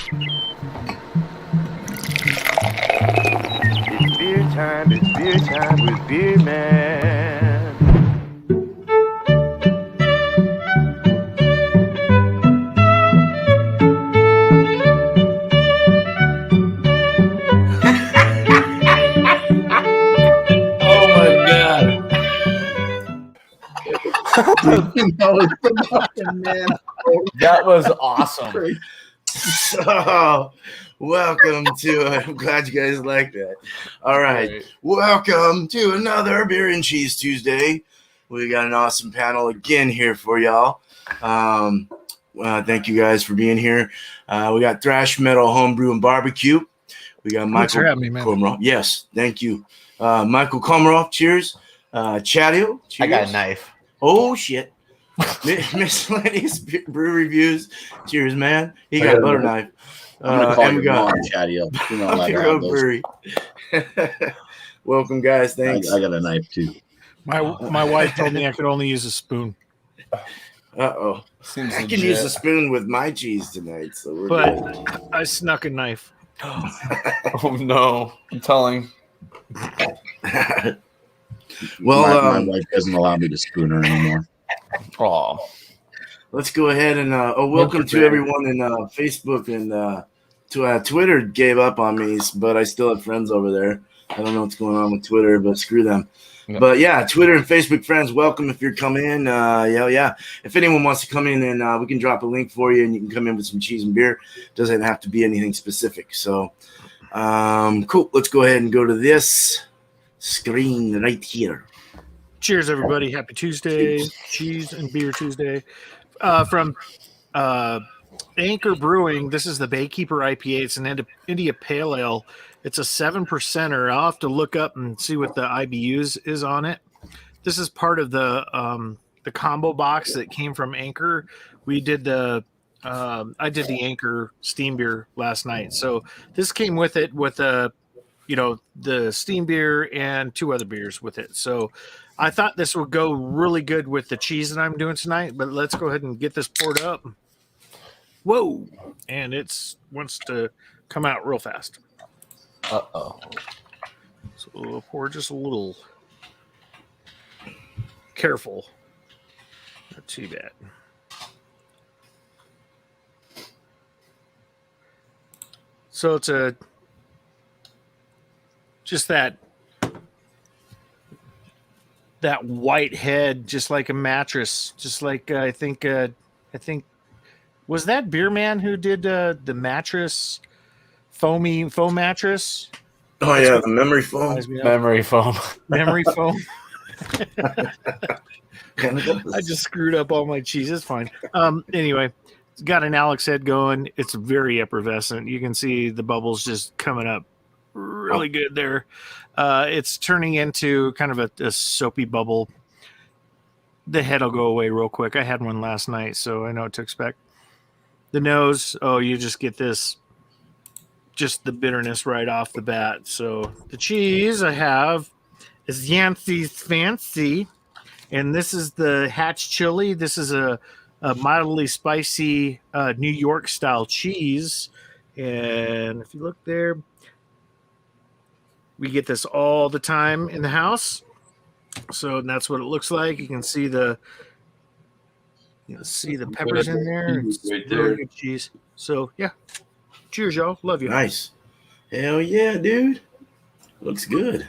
It's beer time with Beer Man. Oh my god. That was awesome. So, welcome to I'm glad you guys like that. All right. Welcome to another Beer and Cheese Tuesday. We got an awesome panel again here for y'all. Thank you guys for being here. We got Thrash, Metal, Homebrew, and Barbecue. We got Michael Komarov. Yes, thank you. Michael Komarov, cheers. Chadeo, cheers. I got a knife. Oh, shit. Miscellaneous Brew Reviews. Cheers, man. He got a butter knife. I'm going to call your mom, Chadeo. You don't let her have those. Brewery. Welcome, guys. Thanks. I got a knife, too. My wife told me I could only use a spoon. Uh-oh. I can use a spoon with my cheese tonight, so we're good. I snuck a knife. Oh, no. I'm telling. Well, my wife doesn't allow me to spoon her anymore. Oh, let's go ahead and welcome to everyone in Facebook and Twitter gave up on me, but I still have friends over there. I don't know what's going on with Twitter, but screw them. Yeah. But yeah, Twitter and Facebook friends, welcome if you're coming in. Yeah. If anyone wants to come in, and we can drop a link for you, and you can come in with some cheese and beer. Doesn't have to be anything specific. So, cool. Let's go ahead and go to this screen right here. Cheers, everybody. Happy Tuesday. Cheese and Beer Tuesday. From Anchor Brewing, this is the Baykeeper IPA. It's an India Pale Ale. It's a 7%er. I'll have to look up and see what the IBUs is on it. This is part of the combo box that came from Anchor. We did I did the Anchor steam beer last night. So this came with it with the steam beer and two other beers with it. So I thought this would go really good with the cheese that I'm doing tonight, but let's go ahead and get this poured up. Whoa. And it wants to come out real fast. Uh-oh. So we'll pour just a little. Careful. Not too bad. So it's just that white head, just like a mattress, just like I think was that Beer Man who did the mattress, foam mattress? Oh yeah, the memory foam. Memory foam. Memory foam. I just screwed up all my cheese. It's fine. Anyway, it's got an Alex head going. It's very effervescent. You can see the bubbles just coming up really good there. It's turning into kind of a soapy bubble. The head will go away real quick. I had one last night, so I know what to expect. The nose, you just get just the bitterness right off the bat. So the cheese I have is Yancey's Fancy, and this is the Hatch Chili. This is a mildly spicy New York style cheese, and if you look there, we get this all the time in the house. So that's what it looks like. You can see the peppers in there. It's really good cheese. So yeah. Cheers, y'all. Love you. Nice. Hell yeah, dude. Looks good.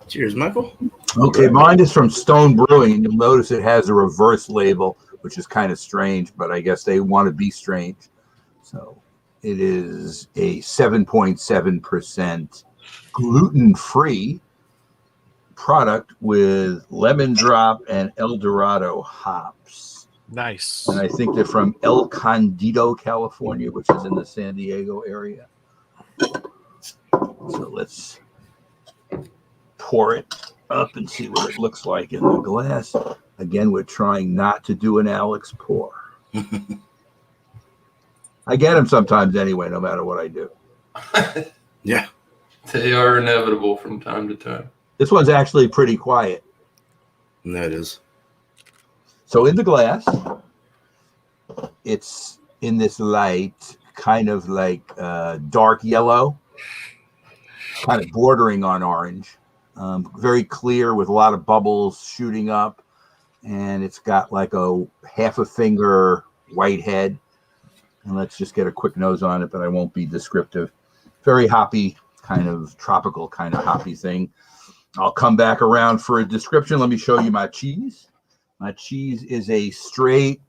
Cheers, Michael. Okay, mine is from Stone Brewing. You'll notice it has a reverse label, which is kind of strange, but I guess they want to be strange. So it is a 7.7% gluten-free product with lemon drop and El Dorado hops. Nice. And I think they're from El Condito, California, which is in the San Diego area. So let's pour it up and see what it looks like in the glass. Again, we're trying not to do an Alex pour. I get them sometimes anyway, no matter what I do. Yeah. They are inevitable from time to time. This one's actually pretty quiet. That is. So in the glass, it's in this light kind of like dark yellow, kind of bordering on orange. Very clear with a lot of bubbles shooting up, and it's got like a half a finger white head. And let's just get a quick nose on it, but I won't be descriptive. Very hoppy, kind of tropical kind of hoppy thing. I'll come back around for a description. Let me show you my cheese. My cheese is a straight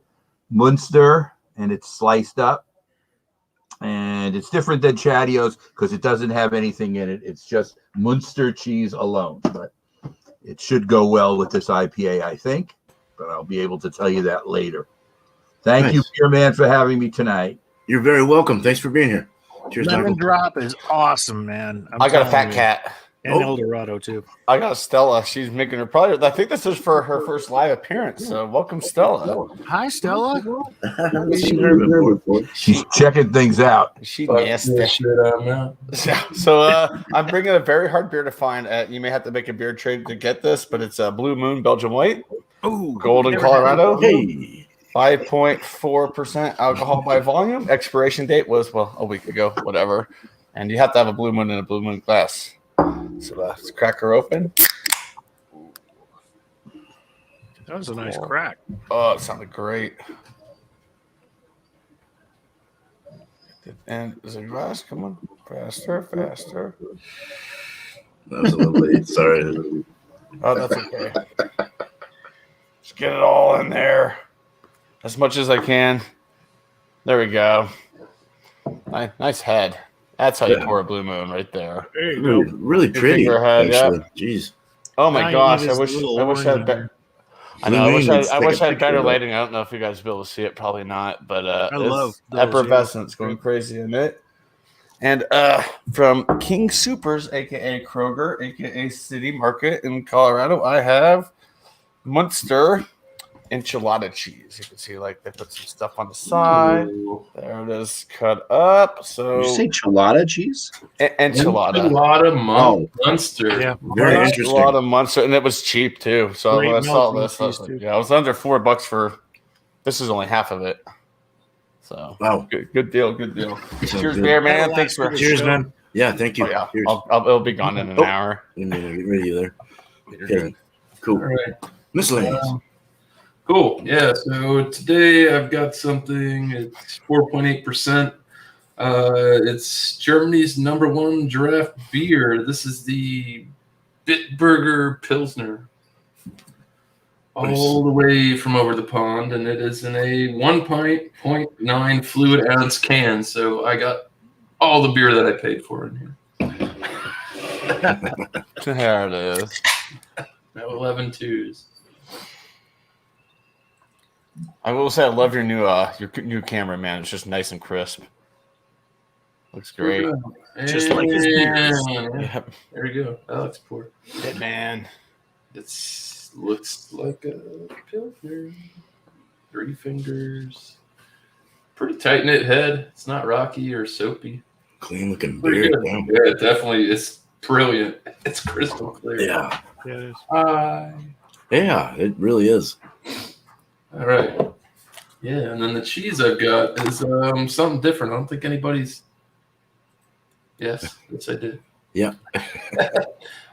Munster, and it's sliced up. And it's different than Chadeo's because it doesn't have anything in it. It's just Munster cheese alone. But it should go well with this IPA, I think. But I'll be able to tell you that later. Thank you, Beer Man, for having me tonight. You're very welcome. Thanks for being here. Cheers, Lemon Michael. Drop is awesome, man. I got a fat cat. And El Dorado, too. I got Stella. She's making her probably. I think this is for her first live appearance. So welcome, Stella. Hi, Stella. She's checking things out. She nasty. So I'm bringing a very hard beer to find. You may have to make a beer trade to get this, but it's a Blue Moon Belgian White. Ooh, Golden, Colorado. Hey. 5.4% alcohol by volume. Expiration date was, well, a week ago, whatever. And you have to have a Blue Moon in a Blue Moon glass. So let's crack her open. That was a nice crack. Oh, it sounded great. And is it glass? Come on. Faster, faster. That was a little late. Sorry. Oh, that's okay. Just get it all in there. As much as I can. There we go. Nice head. That's how you pour a Blue Moon right there. There you go. Really pretty. Head, actually. Jeez. Oh my gosh! I wish I had better. I know. I wish I had better lighting. I don't know if you guys will be able to see it. Probably not. But I love those, effervescence going crazy in it. And from King Supers, aka Kroger, aka City Market in Colorado, I have Munster enchilada cheese. You can see like they put some stuff on the side. There it is, cut up. So did you say chelada cheese? Enchilada. Munster. Yeah, Very interesting. A lot of Munster, and it was cheap too. So Great when I saw melting this, I was cheese, like, too. yeah, it was under $4 for. This is only half of it. So Wow. good deal. Cheers, good. beer man. Thanks for Cheers, man. Yeah, thank you. Oh, yeah, Cheers. it'll be gone in an hour. Get ready there. You're Okay. good. Cool. All right. Miscellaneous. Cool. Yeah. So today I've got something. It's 4.8%. It's Germany's #1 draft beer. This is the Bitburger Pilsner. All the way from over the pond, and it is in a 1.9 fluid ounce can. So I got all the beer that I paid for in here. There it is. No 11 twos. I will say I love your new camera, man. It's just nice and crisp. Looks great. Just like his beers. Yep. There we go. Alex pour. Good man. It looks like a Pilsner. 3 fingers. Pretty tight knit head. It's not rocky or soapy. Clean looking Pretty beer. good. Yeah, definitely. It's brilliant. It's crystal clear. Yeah. Yeah, it is. Yeah, it really is. All right. Yeah, and then the cheese I've got is something different. I don't think anybody's. Yes, I did. Yeah.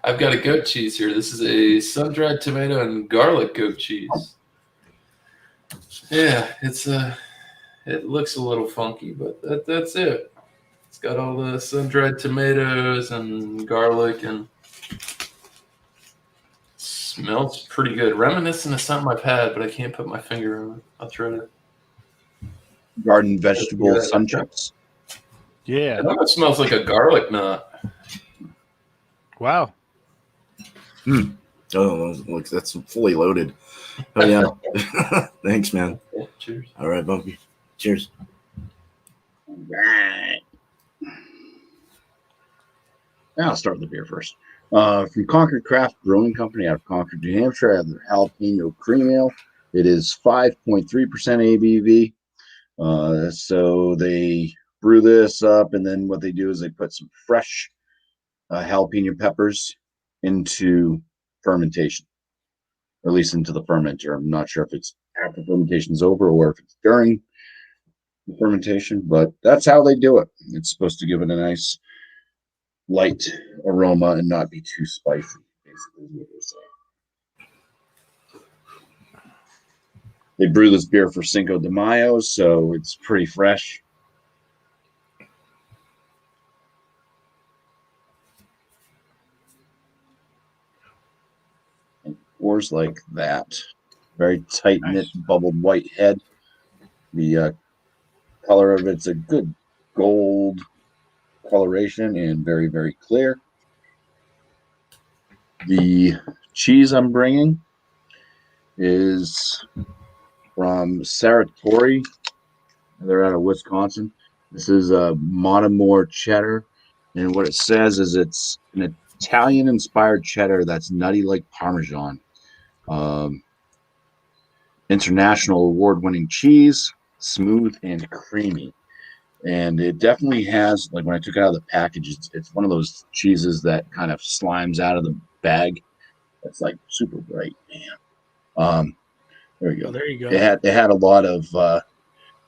I've got a goat cheese here. This is a sun-dried tomato and garlic goat cheese. Yeah, it looks a little funky, but that's it. It's got all the sun-dried tomatoes and garlic, and smells pretty good. Reminiscent of something I've had, but I can't put my finger on it. I'll try to. Garden vegetable sun chips. Yeah. It almost smells like a garlic knot. Wow. Oh, look, that's fully loaded. Oh yeah. Thanks, man. Yeah, cheers. All right, Bumpy. Cheers. Right. I'll start with the beer first. From Concord Craft Brewing Company out of Concord, New Hampshire, I have the Jalapeno Cream Ale. It is 5.3% ABV. So they brew this up, and then what they do is they put some fresh jalapeno peppers into fermentation, or at least into the fermenter. I'm not sure if it's after fermentation is over or if it's during. the fermentation, but that's how they do it. It's supposed to give it a nice light aroma and not be too spicy, basically is what they're saying. They brew this beer for Cinco de Mayo, so it's pretty fresh. And pours like that. Very tight knit, bubbled white head. The color of it's a good gold coloration and very, very clear. The cheese I'm bringing is from Saratory. They're out of Wisconsin. This is a Monomore cheddar, and what it says is it's an Italian-inspired cheddar that's nutty like Parmesan. International award-winning cheese, smooth and creamy. And it definitely has, like when I took it out of the package, it's one of those cheeses that kind of slimes out of the bag. It's like super bright. There we go. Oh, there you go. It had a lot of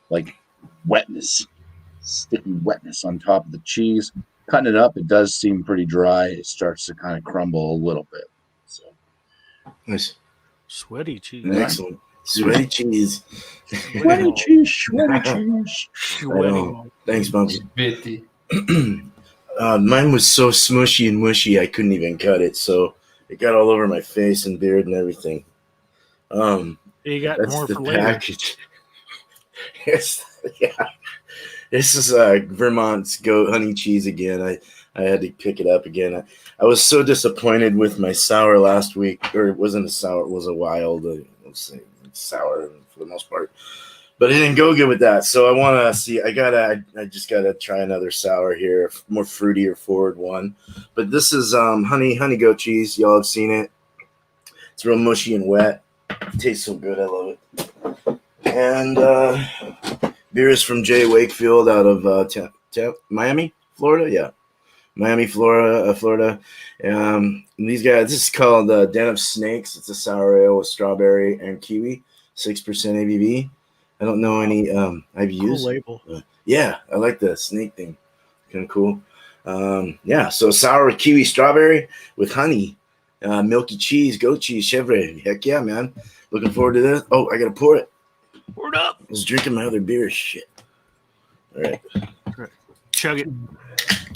like wetness, sticky wetness on top of the cheese. Cutting it up, it does seem pretty dry. It starts to kind of crumble a little bit. So Nice. Sweaty cheese. Excellent. Sweaty cheese. sweaty cheese, sweaty cheese. Sweaty. Thanks, Bumpy. Bitty. Mine was so smushy and mushy I couldn't even cut it, so it got all over my face and beard and everything. You got That's more the for later. package. Yes, yeah. This is Vermont's goat honey cheese again. I had to pick it up again. I was so disappointed with my sour last week, or it wasn't a sour, it was a wild, let's say sour for the most part. But it didn't go good with that. So I want to see. I just gotta try another sour here, more fruity or forward one. But this is honey goat cheese. Y'all have seen it. It's real mushy and wet. It tastes so good. I love it. And beer is from Jay Wakefield out of Miami, Florida. Yeah, Miami, Florida. These guys. This is called Den of Snakes. It's a sour ale with strawberry and kiwi, 6% ABV. I don't know any IBUs. Cool label. Yeah, I like the snake thing. Kind of cool. Yeah, so sour with kiwi, strawberry with honey, milky cheese, goat cheese, chèvre. Heck yeah, man. Looking forward to this. Oh, I got to pour it. Pour it up. I was drinking my other beer. Shit. All right. Chug it.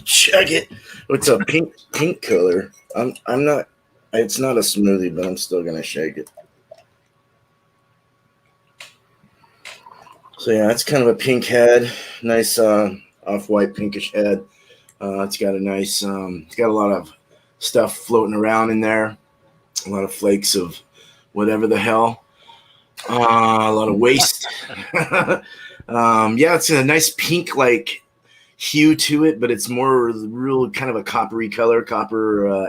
Chug it. What's a pink color? I'm not. It's not a smoothie, but I'm still gonna shake it. So yeah, it's kind of a pink head, nice off-white pinkish head. It's got a nice, it's got a lot of stuff floating around in there, a lot of flakes of whatever the hell, a lot of waste. Yeah, it's a nice pink like hue to it, but it's more real kind of a coppery color,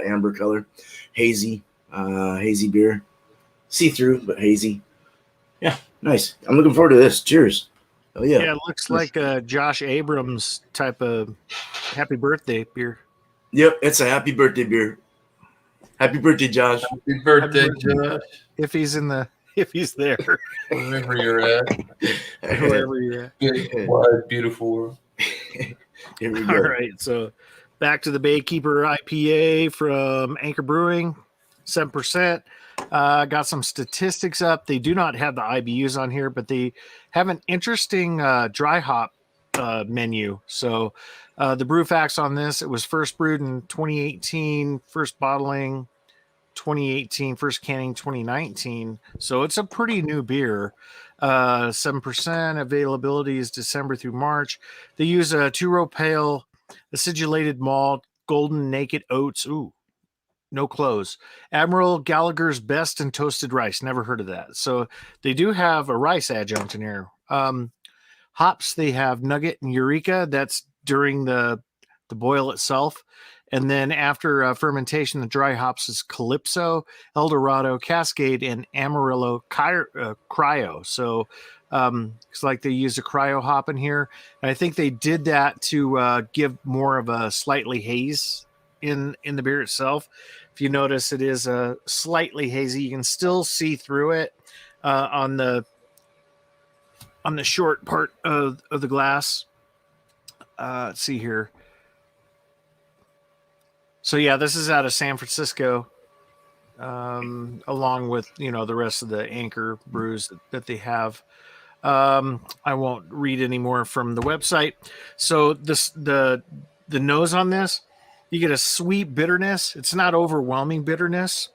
amber color, hazy beer, see-through but hazy. Yeah, nice. I'm looking forward to this. Cheers. Oh yeah. Yeah, it looks like a Josh Abrams type of happy birthday beer. Yep, it's a happy birthday beer. Happy birthday, Josh. Happy birthday, Josh. If he's there, Wherever you're at. wherever you're at. Big, wide, beautiful world. Here we go. All right, so back to the Baykeeper IPA from Anchor Brewing, 7%. Got some statistics up. They do not have the IBUs on here, but they have an interesting dry hop menu. So the brew facts on this, it was first brewed in 2018, first bottling 2018, first canning 2019. So it's a pretty new beer. 7% availability is December through March. They use a 2-row pale, acidulated malt, golden naked oats. Ooh. No clothes. Admiral Gallagher's Best and Toasted Rice. Never heard of that. So they do have a rice adjunct in here. Hops, they have Nugget and Eureka. That's during the boil itself. And then after fermentation, the dry hops is Calypso, Eldorado, Cascade, and Amarillo Cryo. So it's like they use a cryo hop in here. And I think they did that to give more of a slightly haze in the beer itself. If you notice, it is slightly hazy. You can still see through it on the on the short part of the glass. Let's see here. So yeah, this is out of San Francisco, along with the rest of the Anchor brews that they have. I won't read any more from the website. So the nose on this, you get a sweet bitterness. It's not overwhelming bitterness,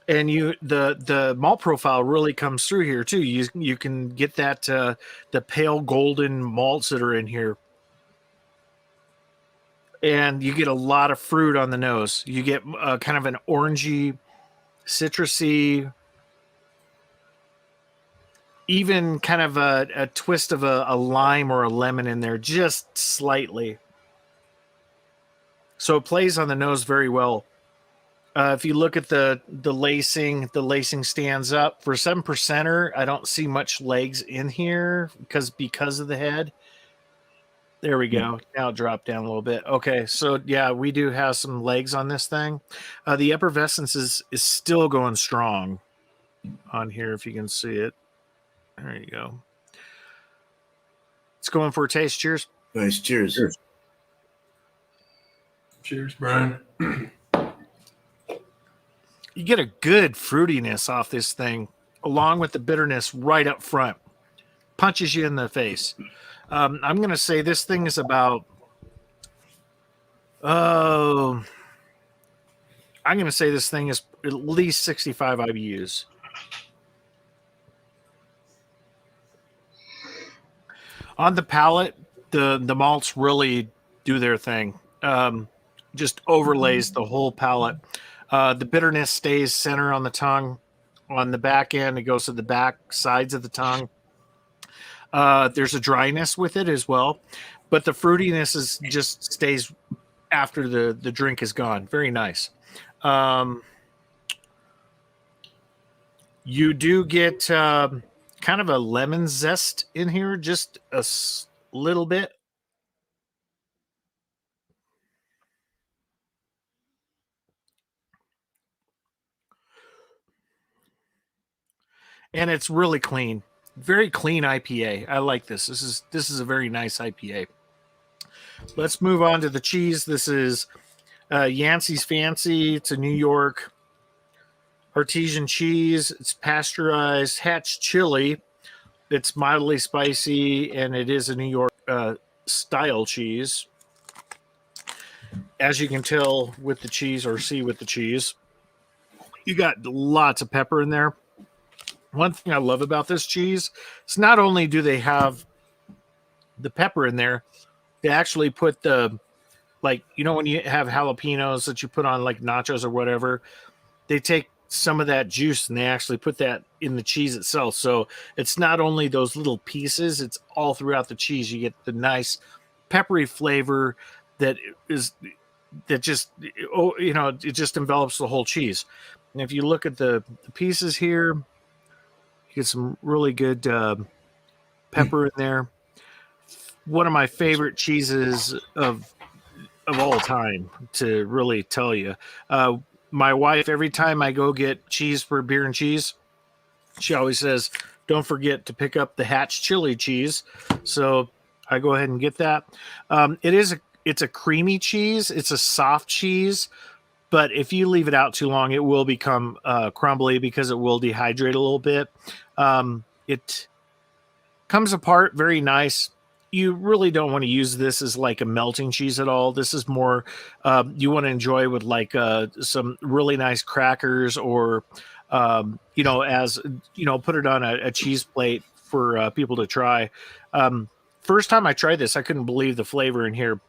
and the malt profile really comes through here too. You can get that the pale golden malts that are in here. And you get a lot of fruit on the nose. You get kind of an orangey, citrusy, even kind of a twist of a lime or a lemon in there, just slightly. So it plays on the nose very well. If you look at the lacing stands up. For 7%er, I don't see much legs in here because of the head. There we go. Now it dropped down a little bit. Okay, so yeah, we do have some legs on this thing. The effervescence is still going strong on here, if you can see it. There you go. Let's go in for a taste. Cheers. Nice. Cheers. Cheers, Brian. You get a good fruitiness off this thing, along with the bitterness right up front. Punches you in the face. I'm going to say this thing is about, I'm going to say this thing is at least 65 IBUs. On the palate, the malts really do their thing. Just overlays the whole palate. The bitterness stays center on the tongue. On the back end, it goes to the back sides of the tongue. There's a dryness with it as well, but the fruitiness just stays after the drink is gone. Very nice. You do get kind of a lemon zest in here, just a little bit. And it's really clean. Very clean IPA. I like this. This is a very nice IPA. Let's move on to the cheese. This is Yancey's Fancy. It's a New York artesian cheese. It's pasteurized hatch chili. It's mildly spicy, and it is a New York style cheese. As you can tell with the cheese, or see with the cheese, you got lots of pepper in there. One thing I love about this cheese is not only do they have the pepper in there, they actually put the, like, when you have jalapenos that you put on like nachos or whatever, they take some of that juice and they actually put that in the cheese itself. So it's not only those little pieces, it's all throughout the cheese. You get the nice peppery flavor it just envelops the whole cheese. And if you look at the pieces here, you get some really good pepper in there. One of my favorite cheeses of all time, to really tell you. My wife, every time I go get cheese for beer and cheese, she always says, don't forget to pick up the Hatch chili cheese. So I go ahead and get that. It's a creamy cheese. It's a soft cheese. But if you leave it out too long, it will become crumbly because it will dehydrate a little bit. It comes apart very nice. You really don't want to use this as like a melting cheese at all. This is more you want to enjoy with like some really nice crackers, or put it on a cheese plate for people to try. First time I tried this, I couldn't believe the flavor in here.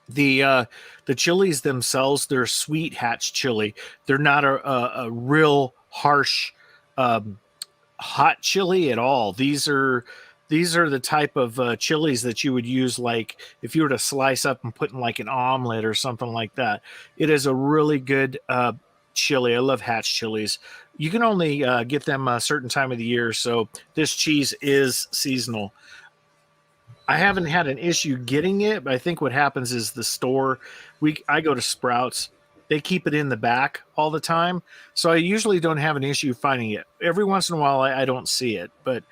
The chilies themselves, they're sweet Hatch chili. They're not a real harsh hot chili at all. These are the type of chilies that you would use, like if you were to slice up and put in like an omelet or something like that. It is a really good chili. I love Hatch chilies. You can only get them a certain time of the year, so this cheese is seasonal. I haven't had an issue getting it, but I think what happens is the store, I go to Sprouts, they keep it in the back all the time, so I usually don't have an issue finding it. Every once in a while, I don't see it, but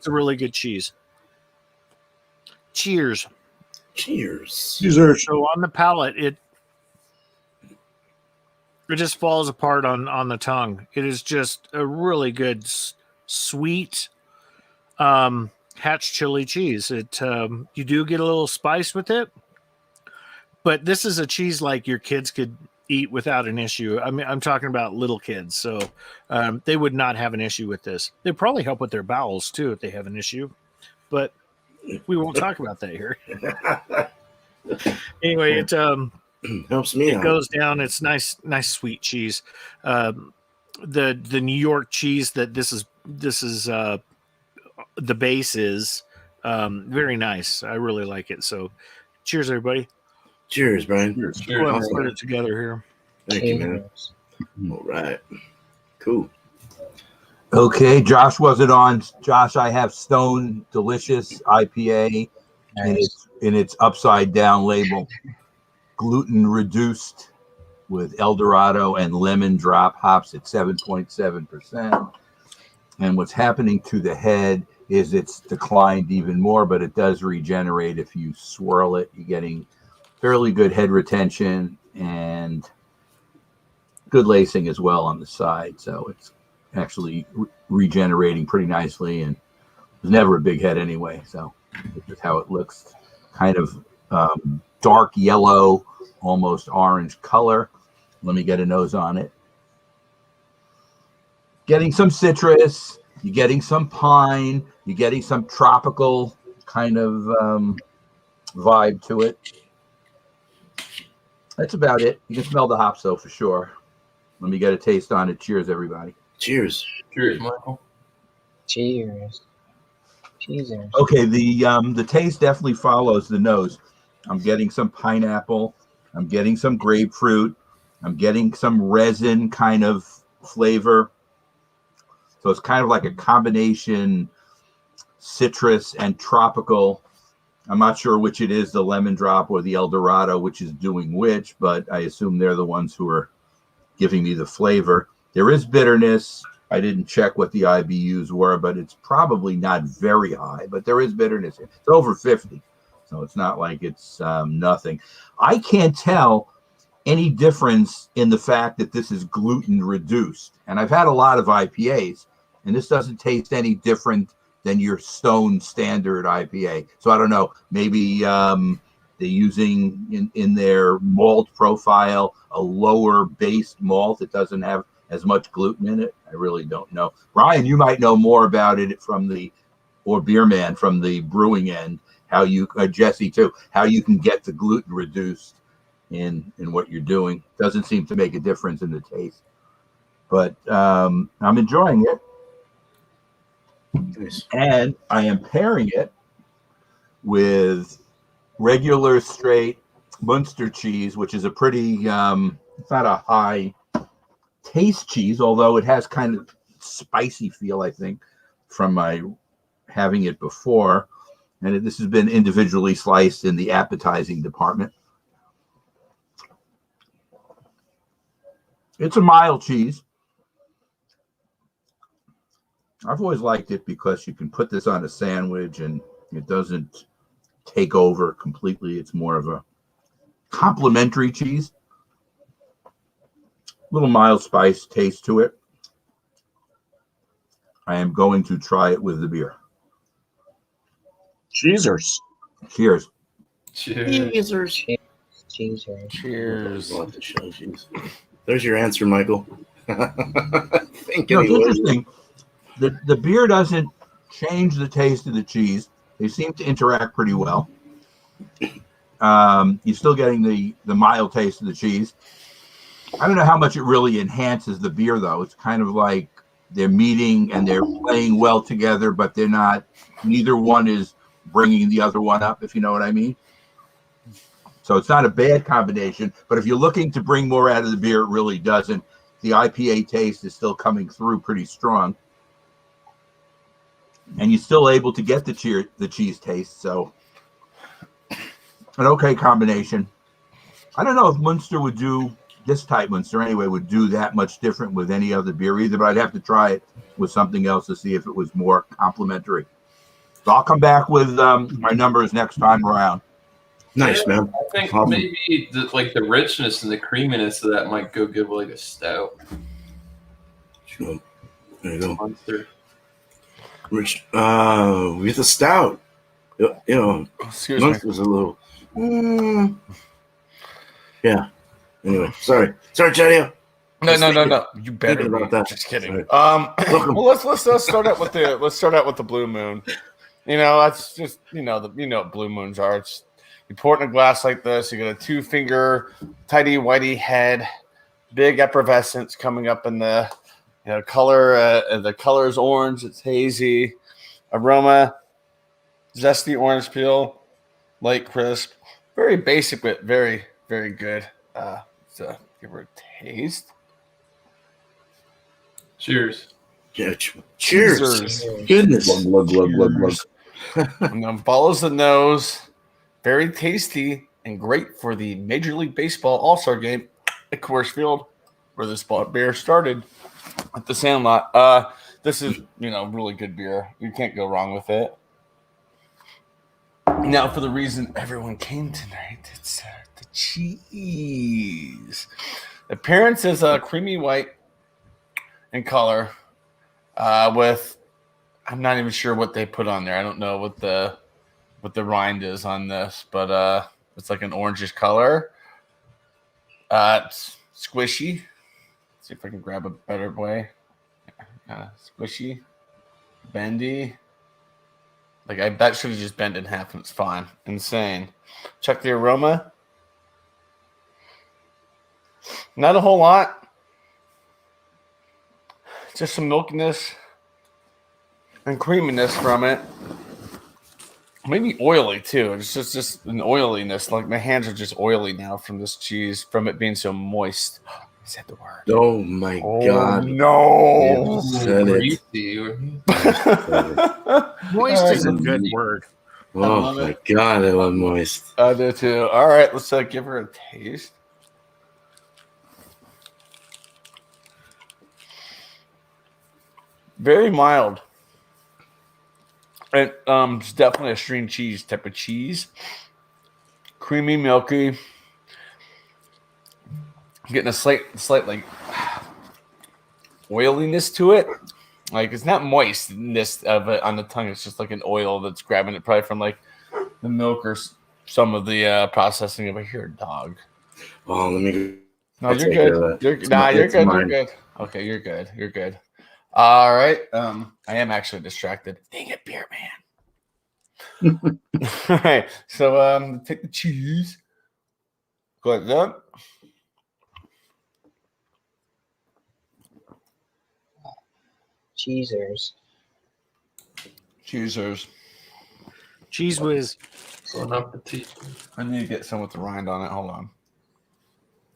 It's a really good cheese. Cheers. Cheers. So on the palate, it just falls apart on the tongue. It is just a really good, sweet Hatch chili cheese. It you do get a little spice with it, but this is a cheese like your kids could eat without an issue. I mean, I'm talking about little kids, so they would not have an issue with this. They'd probably help with their bowels too if they have an issue, but we won't talk about that here. Anyway, it helps me. It goes down. It's nice sweet cheese. The New York cheese that this is the base is very nice. I really like it. So, cheers, everybody. Cheers, Brian. Cheers. Go ahead and put it together here. Thank you, man. All right. Cool. Okay, Josh wasn't on. Josh, I have Stone Delicious IPA in its upside down label. Gluten reduced with Eldorado and lemon drop hops at 7.7%. And what's happening to the head is it's declined even more, but it does regenerate if you swirl it. You're getting fairly good head retention and good lacing as well on the side. So it's actually regenerating pretty nicely, and there's never a big head anyway. So this is how it looks. Kind of dark yellow, almost orange color. Let me get a nose on it. Getting some citrus, you're getting some pine, you're getting some tropical kind of vibe to it. That's about it. You can smell the hops though for sure. Let me get a taste on it. Cheers, everybody. Cheers. Cheers, Michael. Cheers. Cheers. Okay, the taste definitely follows the nose. I'm getting some pineapple. I'm getting some grapefruit. I'm getting some resin kind of flavor. So it's kind of like a combination citrus and tropical. I'm not sure which it is, the lemon drop or the Eldorado, which is doing which, but I assume they're the ones who are giving me the flavor. There is bitterness. I didn't check what the IBUs were, but it's probably not very high, but there is bitterness. It's over 50, so it's not like it's nothing. I can't tell any difference in the fact that this is gluten reduced. And I've had a lot of IPAs, and this doesn't taste any different than your Stone standard IPA. So I don't know, maybe they're using in their malt profile a lower based malt that doesn't have as much gluten in it. I really don't know. Brian, you might know more about it or Beerman from the brewing end, how you, Jesse too, how you can get the gluten reduced in what you're doing. Doesn't seem to make a difference in the taste, but I'm enjoying it. Nice. And I am pairing it with regular straight Munster cheese, which is a pretty, it's not a high taste cheese, although it has kind of spicy feel, I think, from my having it before. And this has been individually sliced in the appetizing department. It's a mild cheese. I've always liked it because you can put this on a sandwich and it doesn't take over completely. It's more of a complimentary cheese. Little mild spice taste to it. I am going to try it with the beer. Cheezers. Cheers. Cheers. Cheers. Cheers. There's your answer, Michael. It's interesting. The beer doesn't change the taste of the cheese. They seem to interact pretty well. You're still getting the mild taste of the cheese. I don't know how much it really enhances the beer, though. It's kind of like they're meeting and they're playing well together, but they're not. Neither one is bringing the other one up, if you know what I mean. So it's not a bad combination, but if you're looking to bring more out of the beer, it really doesn't. The IPA taste is still coming through pretty strong. And you're still able to get the cheese taste, so an okay combination. I don't know if Munster would do, this type Munster anyway, would do that much different with any other beer either, but I'd have to try it with something else to see if it was more complimentary. So I'll come back with my numbers next time around. Nice, Yeah, man. I think Awesome. maybe the richness and the creaminess of that might go good with like a stout. Sure. There you go. Monster. Rich, with a stout. You know, Excuse me. Monster's a little. Yeah. Anyway, sorry, Chadeo. No. You better Thinking be. about that. Just kidding. Sorry. Well, let's start out with the Blue Moon. You know, that's just what Blue Moons are. It's you pour it in a glass like this. You get a 2-finger, tidy whitey head, big effervescence coming up in the color. The color is orange. It's hazy. Aroma, zesty orange peel, light crisp. Very basic, but very, very good. So give her a taste. Cheers. Yeah, cheers. Cheers. Goodness. Glug, glug, glug, glug, glug. And then follows the nose. Very tasty and great for the Major League Baseball All-Star game at Coors Field, where this beer started at the Sandlot. This is, really good beer. You can't go wrong with it. Now, for the reason everyone came tonight, it's the cheese. The appearance is creamy white in color, with I'm not even sure what they put on there. I don't know what the rind is on this, but it's like an orangish color. It's squishy. Let's see if I can grab a better way. Squishy, bendy. Like that should have just bent in half and it's fine. Insane. Check the aroma. Not a whole lot. Just some milkiness and creaminess from it. Maybe oily too. It's just an oiliness. Like my hands are just oily now from this cheese, from it being so moist. I said the word. Oh my God. No. You said it. Moist is a good word. Oh my God, I love moist. I do too. All right, let's give her a taste. Very mild. It's definitely a string cheese type of cheese. Creamy, milky. Getting a slight like oiliness to it. Like it's not moistness of it on the tongue. It's just like an oil that's grabbing it probably from like the milk or some of the processing of a dog. Oh, let me. No, you're good. You're good. You're good. Okay, you're good. You're good. All right. I am actually distracted. Dang it, beer man. All right. So take the cheese. Go like that. Cheesers. Cheese whiz. Bon appetit. I need to get some with the rind on it. Hold on.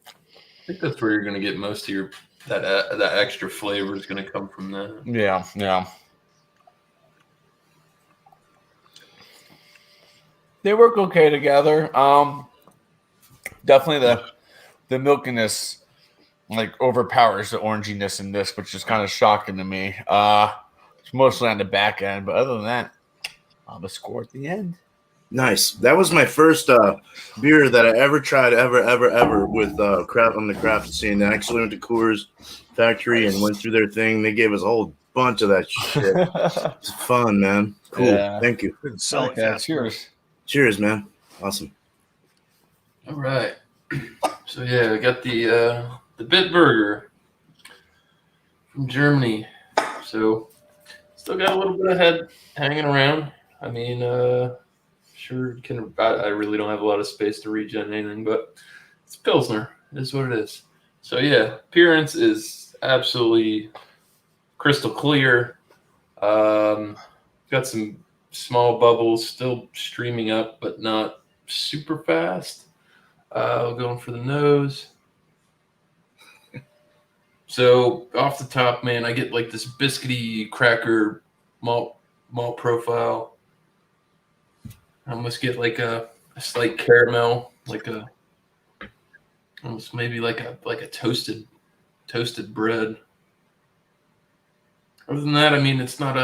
I think that's where you're going to get most of your that extra flavor is going to come from that. Yeah. They work okay together. Definitely the milkiness like overpowers the oranginess in this, which is kind of shocking to me. It's mostly on the back end, but other than that, I'll score at the end. Nice. That was my first beer that I ever tried ever with craft on the craft scene. I actually went to Coors Factory and went through their thing. They gave us a whole bunch of that shit. It's fun, man. Cool. Yeah. Thank you. Cheers. Cheers, man. Awesome. All right. So yeah, I got the Bitburger from Germany. So still got a little bit of head hanging around. I mean, sure can. I really don't have a lot of space to regen anything, but it's Pilsner. It is what it is. So yeah, appearance is absolutely crystal clear. Got some small bubbles still streaming up, but not super fast. Going for the nose. So off the top, man, I get like this biscuity cracker malt profile. I almost get like a slight caramel, like almost maybe like a toasted bread. Other than that, I mean, it's not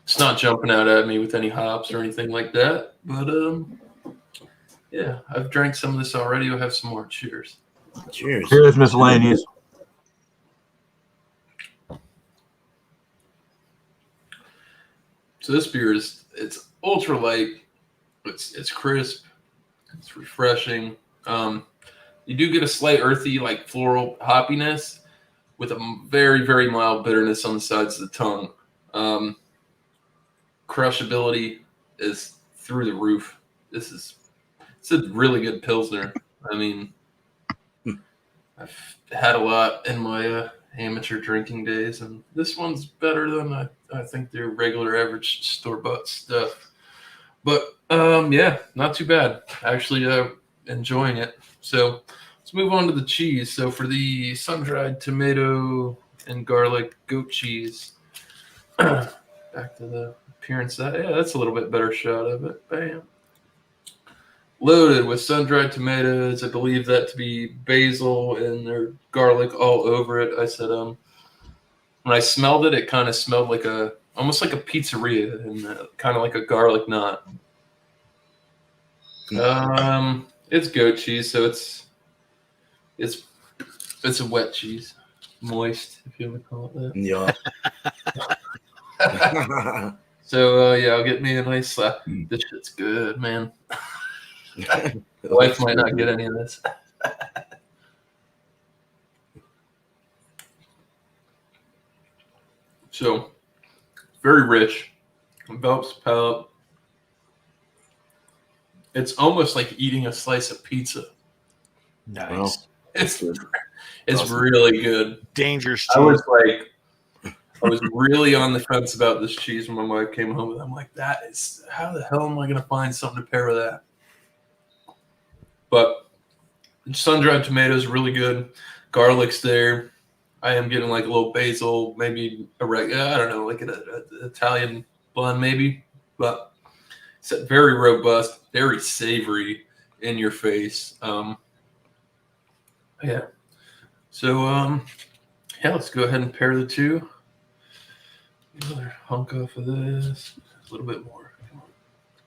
It's not jumping out at me with any hops or anything like that. But yeah, I've drank some of this already. We'll have some more. Cheers. Cheers. Here's Miscellaneous. So this beer it's ultra light. It's crisp. It's refreshing. You do get a slight earthy, like floral hoppiness with a very, very mild bitterness on the sides of the tongue. Crushability is through the roof. It's a really good Pilsner. I mean, I've had a lot in my amateur drinking days, and this one's better than I think their regular average store-bought stuff. But yeah, not too bad. Actually, enjoying it. So let's move on to the cheese. So for the sun-dried tomato and garlic goat cheese, back to the appearance. That's a little bit better shot of it. Bam. Loaded with sun-dried tomatoes. I believe that to be basil and their garlic all over it. I said, when I smelled it, it kind of smelled like almost like a pizzeria and kind of like a garlic knot. It's goat cheese, so it's a wet cheese, moist, if you want to call it that. Yeah. So yeah, I'll get me a nice slap. This shit's good, man. Wife might not get any of this. So very rich, envelops palate. It's almost like eating a slice of pizza. Nice. Wow. It's Awesome. really good. Dangerous cheese. I was really on the fence about this cheese when my wife came home with it. I'm like, how the hell am I going to find something to pair with that? But sun-dried tomatoes really good. Garlic's there. I am getting like a little basil, maybe I don't know, like an Italian blend maybe. But it's very robust, very savory, in your face. Yeah. So yeah, let's go ahead and pair the two. Another hunk off of this. A little bit more.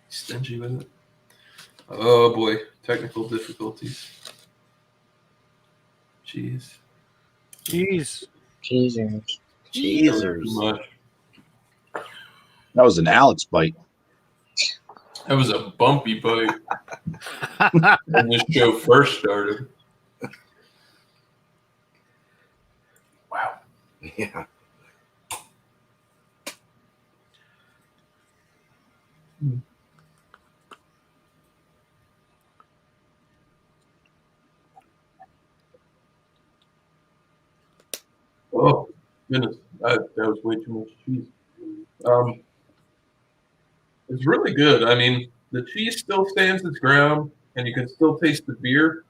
Stingy with it. Oh boy, technical difficulties. Cheese. Cheesers. Cheesers. Too much. That was an Alex bite. That was a bumpy bite when this show first started. Wow. Yeah. Oh goodness, that was way too much cheese. It's really good. I mean, the cheese still stands its ground, and you can still taste the beer.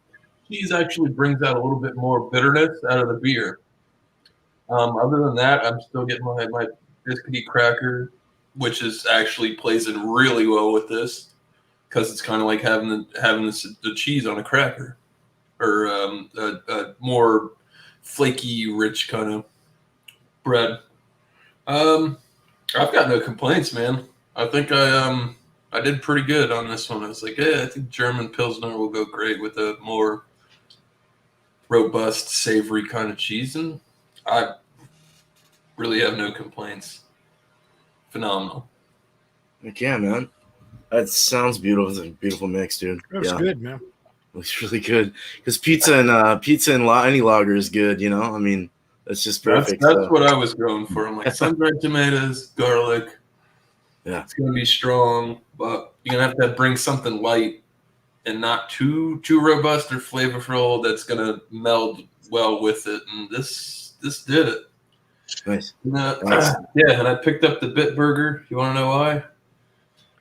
Cheese actually brings out a little bit more bitterness out of the beer. Other than that, I'm still getting my biscuity cracker, which is actually plays in really well with this because it's kind of like having the cheese on a cracker, or a more flaky, rich kind of bread. I've got no complaints, man. I think I did pretty good on this one. I was like, yeah, I think German Pilsner will go great with a more robust, savory kind of cheese, and I really have no complaints. Phenomenal. Heck yeah, man. That sounds beautiful. It's a beautiful mix, dude. That's good, man. Looks really good. Because pizza and any lager is good, you know? I mean, that's just perfect. That's what I was going for. I'm like, sun-dried tomatoes, garlic. Yeah. It's going to be strong, but you're going to have to bring something light and not too robust or flavorful that's going to meld well with it. And this did it. Nice. Nice. Yeah, and I picked up the Bit Burger. You want to know why?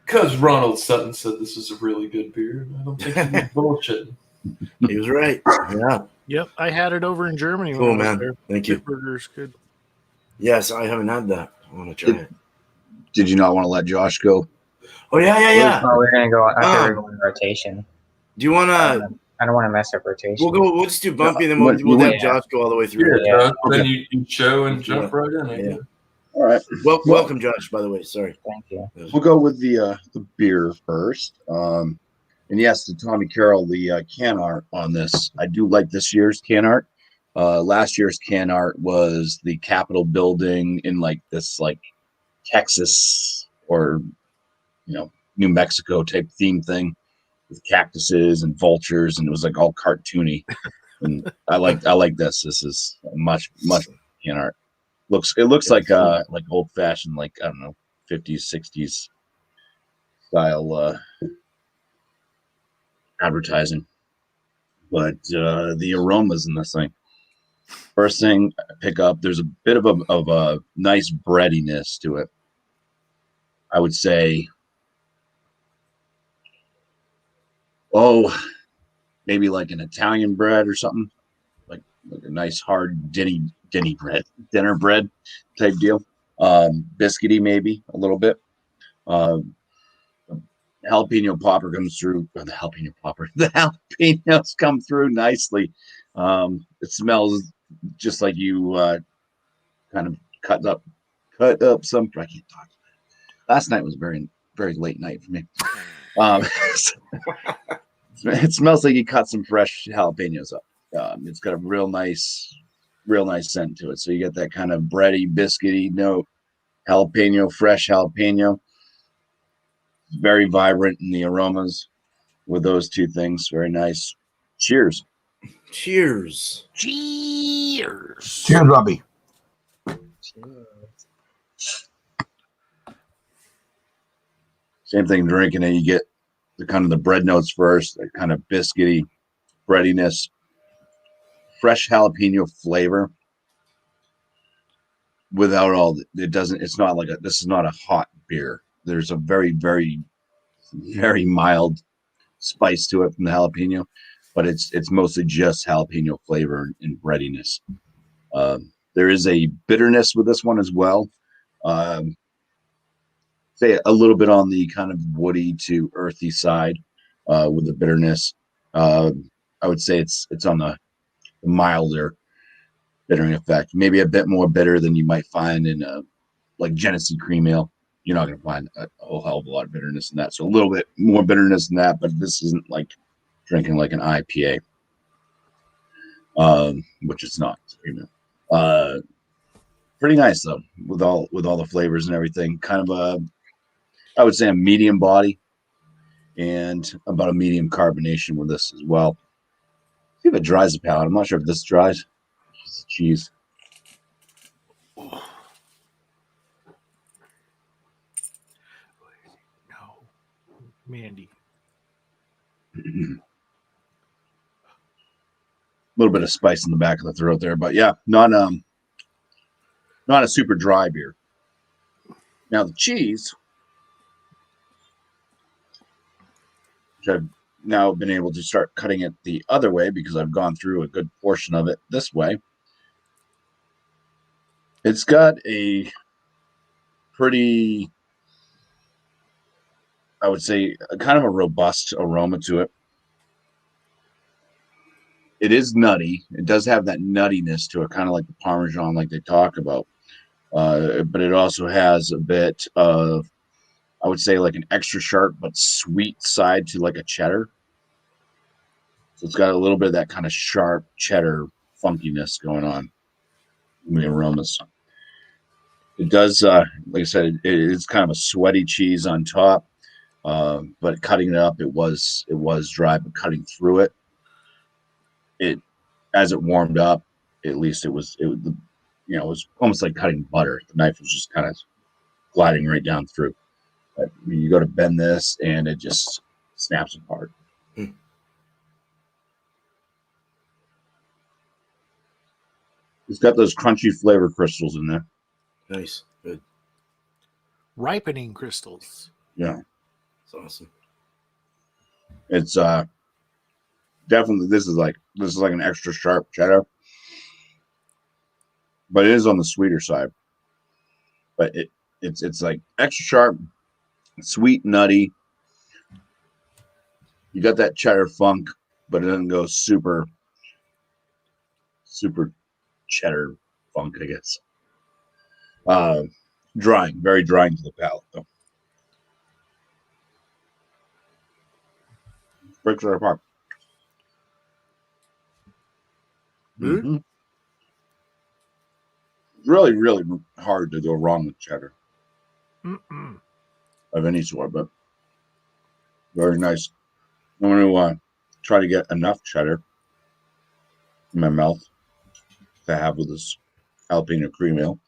Because Ronald Sutton said this is a really good beer. I don't think he was bullshitting. He was right. Yeah. Yep, I had it over in Germany. Cool, when I was man. there. Thank you. Burger's good. Yes, I haven't had that. I want to try it. Did you not want to let Josh go? Oh, yeah. Oh, we're gonna go after we go in rotation. Do you want to? I don't want to mess up rotation. We'll just do Bumpy, and then we'll let Josh go all the way through. Yeah, Yeah. then you show and jump right in. Yeah. All right. Welcome, Josh. By the way, sorry. Thank you. We'll go with the beer first. And yes, to Tommy Carroll, the can art on this. I do like this year's can art. Last year's can art was the Capitol building in like this like Texas or New Mexico type theme thing with cactuses and vultures, and it was like all cartoony. And I like this. This is much can art. It looks like old fashioned, like I don't know, 50s, 60s style advertising. But the aromas in this thing. First thing I pick up, there's a bit of a nice breadiness to it. I would say, maybe like an Italian bread or something, like a nice hard dinner bread type deal. Biscuity maybe a little bit. Jalapeno popper comes through. The jalapenos come through nicely. It smells just like you kind of cut up some. I can't talk. Last night was a very, very late night for me. It smells like you cut some fresh jalapenos up. It's got a real nice scent to it. So you get that kind of bready, biscuity note, fresh jalapeno. Very vibrant in the aromas with those two things. Very nice. Cheers. Cheers. Cheers. Cheers, Bumpy. Same thing drinking it. You get the kind of the bread notes first, that kind of biscuity breadiness, fresh jalapeno flavor without all it's not like this is not a hot beer. There's a very, very, very mild spice to it from the jalapeno, but it's mostly just jalapeno flavor and breadiness. There is a bitterness with this one as well. Say a little bit on the kind of woody to earthy side with the bitterness. I would say it's on the milder bittering effect. Maybe a bit more bitter than you might find in like Genesee cream ale. You're not going to find a whole hell of a lot of bitterness in that. So a little bit more bitterness than that, but this isn't like drinking like an IPA, which it's not. Pretty nice though, with all the flavors and everything. Kind of I would say a medium body and about a medium carbonation with this as well. See if it dries the palate. I'm not sure if this dries. Cheese. No, Mandy. A little bit of spice in the back of the throat there, but yeah, not a super dry beer. Now the cheese, which I've now been able to start cutting it the other way because I've gone through a good portion of it this way. It's got a pretty, I would say, kind of a robust aroma to it. It is nutty. It does have that nuttiness to it, kind of like the Parmesan, like they talk about. But it also has a bit of, I would say, like an extra sharp but sweet side to like a cheddar. So it's got a little bit of that kind of sharp cheddar funkiness going on in the aromas. It does, like I said, it is kind of a sweaty cheese on top. But cutting it up, it was dry, but cutting through it, as it warmed up, at least it was almost like cutting butter. The knife was just kind of gliding right down through. But you go to bend this, and it just snaps apart. It's got those crunchy flavor crystals in there. Nice. Good. Ripening crystals. Yeah. That's awesome. It's definitely this is like an extra sharp cheddar. But it is on the sweeter side. But it's like extra sharp, sweet, nutty. You got that cheddar funk, but it doesn't go super cheddar funk, I guess. Drying, very drying to the palate, though. Breaks right apart. Mm-hmm. Really, really hard to go wrong with cheddar of any sort, but very nice. I'm going to try to get enough cheddar in my mouth to have with this jalapeno cream ale.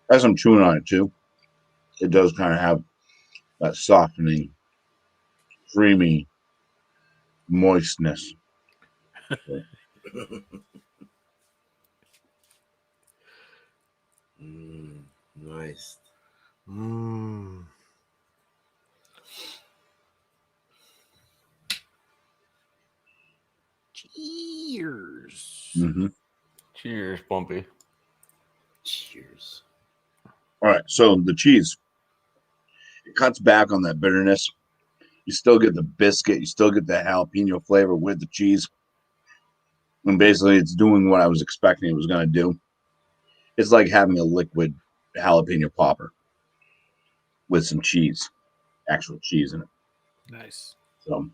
As I'm chewing on it too, it does kind of have that softening, creamy moistness. Nice. Cheers. Mm-hmm. Cheers, Bumpy. Cheers. All right, so the cheese, it cuts back on that bitterness. You still get the biscuit, you still get the jalapeno flavor with the cheese. And basically, it's doing what I was expecting it was going to do. It's like having a liquid jalapeno popper with some cheese, actual cheese in it. Nice. So,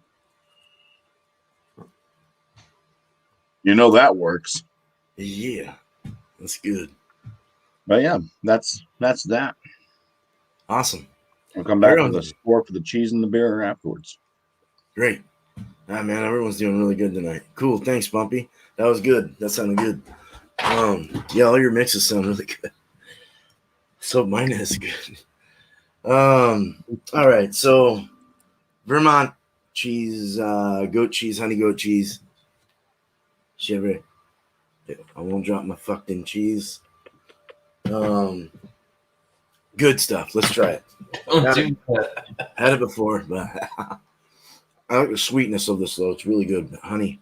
you know that works. Yeah, that's good. But yeah, that's that. Awesome. I'll come back Everyone- with a score for the cheese and the beer afterwards. Great. Ah, man, everyone's doing really good tonight. Cool. Thanks, Bumpy. That was good. That sounded good. Yeah, all your mixes sound really good. So mine is good. All right. So Vermont cheese, goat cheese, honey goat cheese. Shiver. I won't drop my fucking cheese. Good stuff. Let's try it. Don't do that. Had it before, but I like the sweetness of this though. It's really good. Honey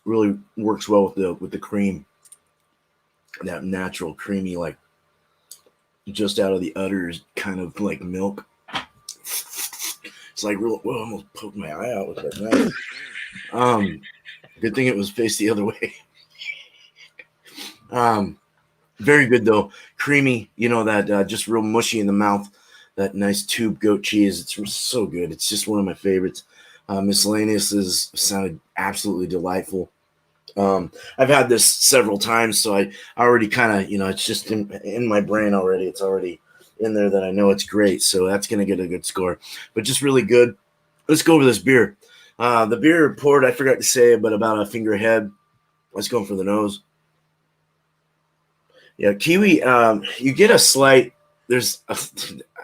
really works well with the cream. That natural creamy, like just out of the udders, kind of like milk. It's like real. Well, I almost poked my eye out with that knife. Good thing it was faced the other way. Very good though. Creamy, you know, that just real mushy in the mouth. That nice tube goat cheese. It's so good. It's just one of my favorites. Miscellaneous is sounded absolutely delightful. I've had this several times, so I already kind of, you know, it's just in my brain already. It's already in there that I know it's great. So that's going to get a good score, but just really good. Let's go over this beer. The beer poured, I forgot to say, but about a finger ahead. Let's go for the nose. Yeah, kiwi. You get a slight.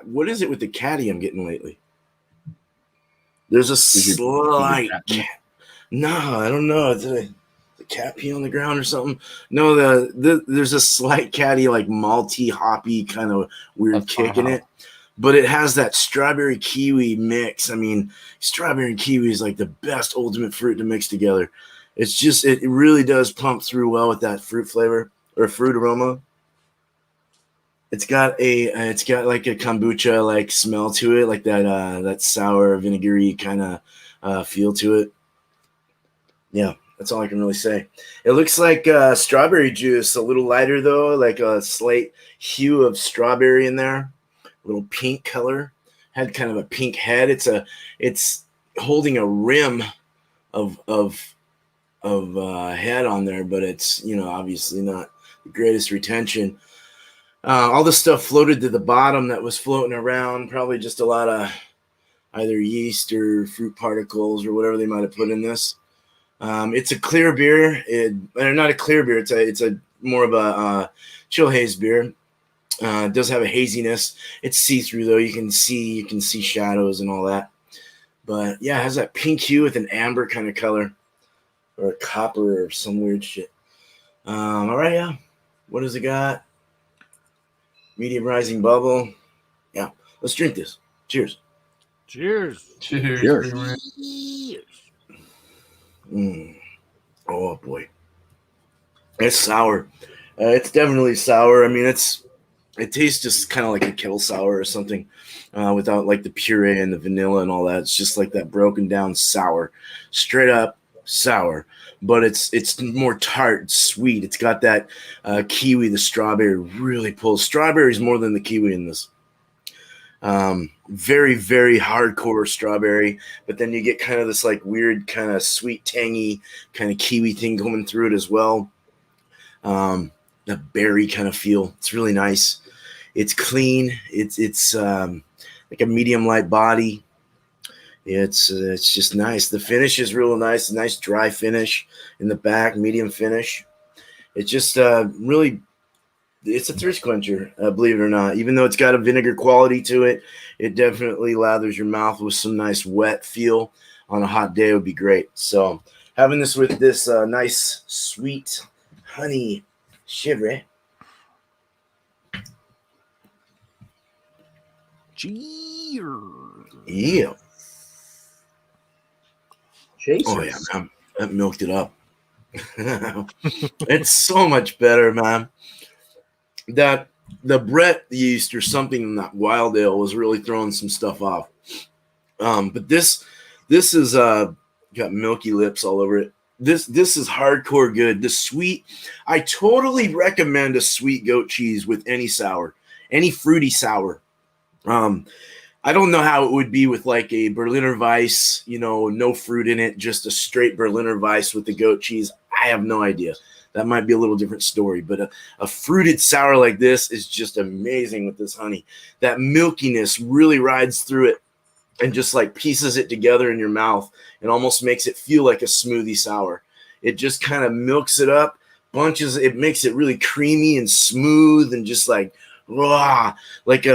What is it with the caddy I'm getting lately? There's a slight. No, I don't know. Is it the cat pee on the ground or something? No, there's a slight caddy, like malty, hoppy kind of weird kick in it. But it has that strawberry kiwi mix. I mean, strawberry and kiwi is like the best ultimate fruit to mix together. It's just, it really does pump through well with that fruit flavor or fruit aroma. It's got like a kombucha like smell to it, like that sour vinegary kind of feel to it. Yeah, that's all I can really say. It looks like strawberry juice, a little lighter though, like a slight hue of strawberry in there. A little pink color. Had kind of a pink head. It's holding a rim of head on there, but it's, you know, obviously not the greatest retention. All the stuff floated to the bottom that was floating around, probably just a lot of either yeast or fruit particles or whatever they might have put in this. It's a clear beer. Or not a clear beer. It's a more of a chill haze beer. It does have a haziness. It's see-through though. You can see shadows and all that. But yeah, it has that pink hue with an amber kind of color, or a copper or some weird shit. All right, yeah. What does it got? Medium rising bubble. Yeah, let's drink this. Cheers. Cheers. Cheers. Oh boy, it's sour. It's definitely sour. I mean, it tastes just kind of like a kettle sour or something, without like the puree and the vanilla and all that. It's just like that broken down sour, straight up. sour, but it's more tart, sweet. It's got that kiwi, the strawberry really pulls. Strawberries more than the kiwi in this. Very, very hardcore strawberry, but then you get kind of this like weird kind of sweet, tangy kind of kiwi thing going through it as well. The berry kind of feel. It's really nice. It's clean. It's like a medium light body. It's just nice. The finish is real nice. A nice dry finish in the back, medium finish. It's just really, it's a thirst quencher, believe it or not. Even though it's got a vinegar quality to it, it definitely lathers your mouth with some nice wet feel. On a hot day would be great. So having this with this nice sweet honey shivery. Cheers. Yeah. Jesus. Oh yeah, man. That milked it up. It's so much better, man. That the Brett yeast or something in that wild ale was really throwing some stuff off. But this is got milky lips all over it. This is hardcore good. The sweet, I totally recommend a sweet goat cheese with any sour, any fruity sour. I don't know how it would be with like a Berliner Weiss, no fruit in it, just a straight Berliner Weiss with the goat cheese. I have no idea. That might be a little different story, but a fruited sour like this is just amazing with this honey. That milkiness really rides through it and just like pieces it together in your mouth and almost makes it feel like a smoothie sour. It just kind of milks it up, bunches, it makes it really creamy and smooth and just like raw, and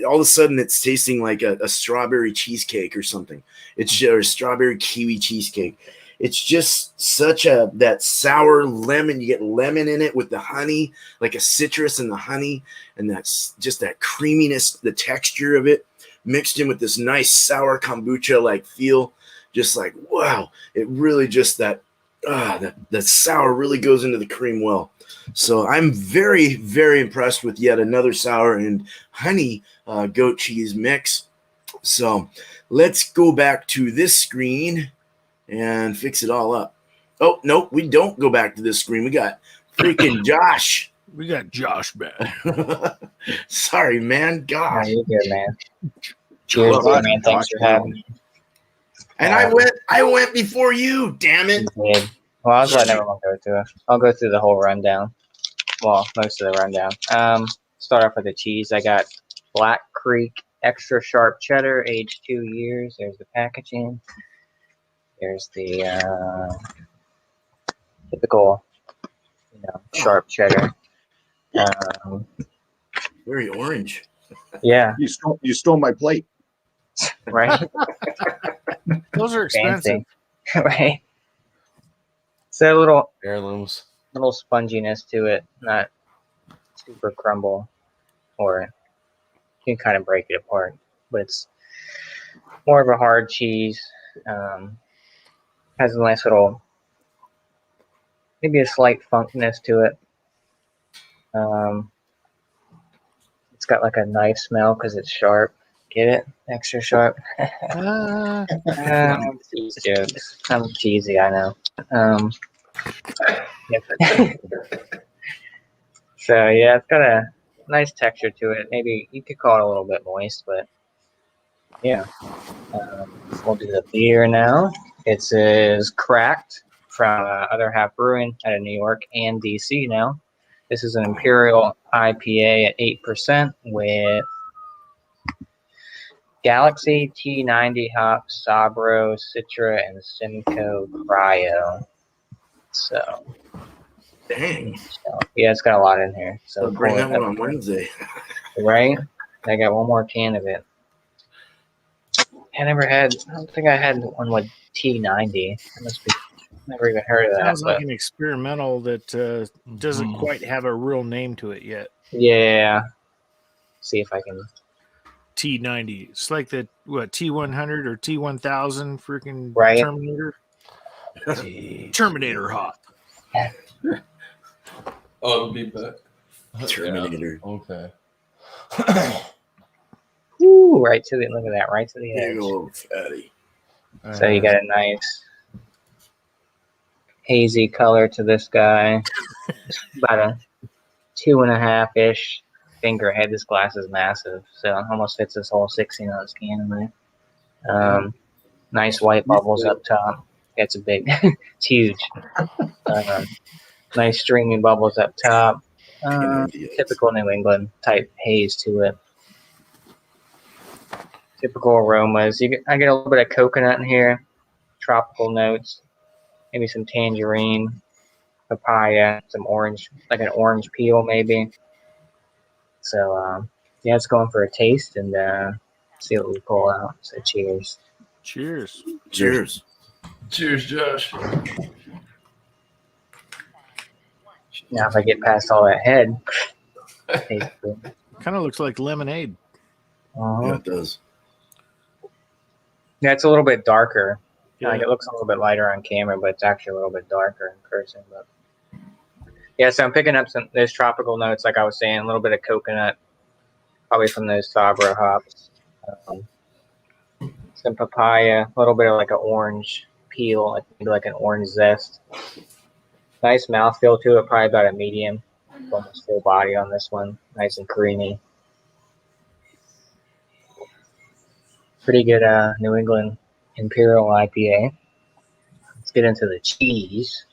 all of a sudden it's tasting like a strawberry cheesecake or something. It's or a strawberry kiwi cheesecake. It's just such that sour lemon. You get lemon in it with the honey, like a citrus in the honey, and that's just that creaminess, the texture of it mixed in with this nice sour kombucha like feel. Just like wow, it really just that sour really goes into the cream well. So I'm very, very impressed with yet another sour and honey goat cheese mix. So let's go back to this screen and fix it all up. Oh, nope, we don't go back to this screen. We got freaking Josh. We got Josh back. Sorry, man. No, Gosh. you're good, man. Cheers, Well, man. Thanks for having me. And I went before you, damn it. You did. Well, I was letting everyone go through it. I'll go through the whole rundown. Well, most of the rundown. Start off with the cheese. I got Black Creek extra sharp cheddar, aged 2 years. There's the packaging. There's the typical, sharp cheddar. Very orange. Yeah. You stole my plate. Right. Those are expensive. Right. So a little Heirlooms. sponginess to it, not super crumble, or you can kind of break it apart, but it's more of a hard cheese. Has a nice little, maybe a slight funkiness to it. It's got like a knife smell because it's sharp. Get it? Extra sharp. Cheese jokes. I'm cheesy, I know. So yeah, it's got a nice texture to it. Maybe you could call it a little bit moist, but yeah. We'll do the beer now. It says Cracked from Other Half Brewing out of New York and DC now. This is an Imperial IPA at 8% with Galaxy T90 hops, Sabro, Citra, and Simcoe Cryo. So, Dang. yeah, it's got a lot in here. So I'll bring that one on Wednesday. Right? I got one more can of it. I don't think I had one with T90. I must be, never even heard of that. Sounds like an experimental that doesn't quite have a real name to it yet. Yeah. See if I can. T90. It's like the T100 or T1000 freaking Right. Terminator. Terminator hop. I'll be back. Terminator. Okay. Woo, right to the, look at that, right to the Big edge. old fatty. So you got a nice hazy color to this guy. About a 2.5-ish finger head. This glass is massive, so it almost fits this whole 16-ounce can in there. Nice white bubbles up top. It's a big, it's huge. Nice streaming bubbles up top. Typical New England type haze to it. Typical aromas. I get a little bit of coconut in here, tropical notes, maybe some tangerine, papaya, some orange, like an orange peel maybe. So yeah, it's going for a taste and see what we pull out. So cheers. Cheers. Cheers. Cheers, Josh. Now if I get past all that head, tastes good. Kind of looks like lemonade. Yeah, it does. Yeah, it's a little bit darker. Yeah. Like it looks a little bit lighter on camera, but it's actually a little bit darker in person. But yeah, so I'm picking up those tropical notes, like I was saying, a little bit of coconut, probably from those Sabro hops. Some papaya, a little bit of like an orange peel, like an orange zest. Nice mouthfeel to it, probably about a medium, almost full body on this one. Nice and creamy. Pretty good New England Imperial IPA. Let's get into the cheese.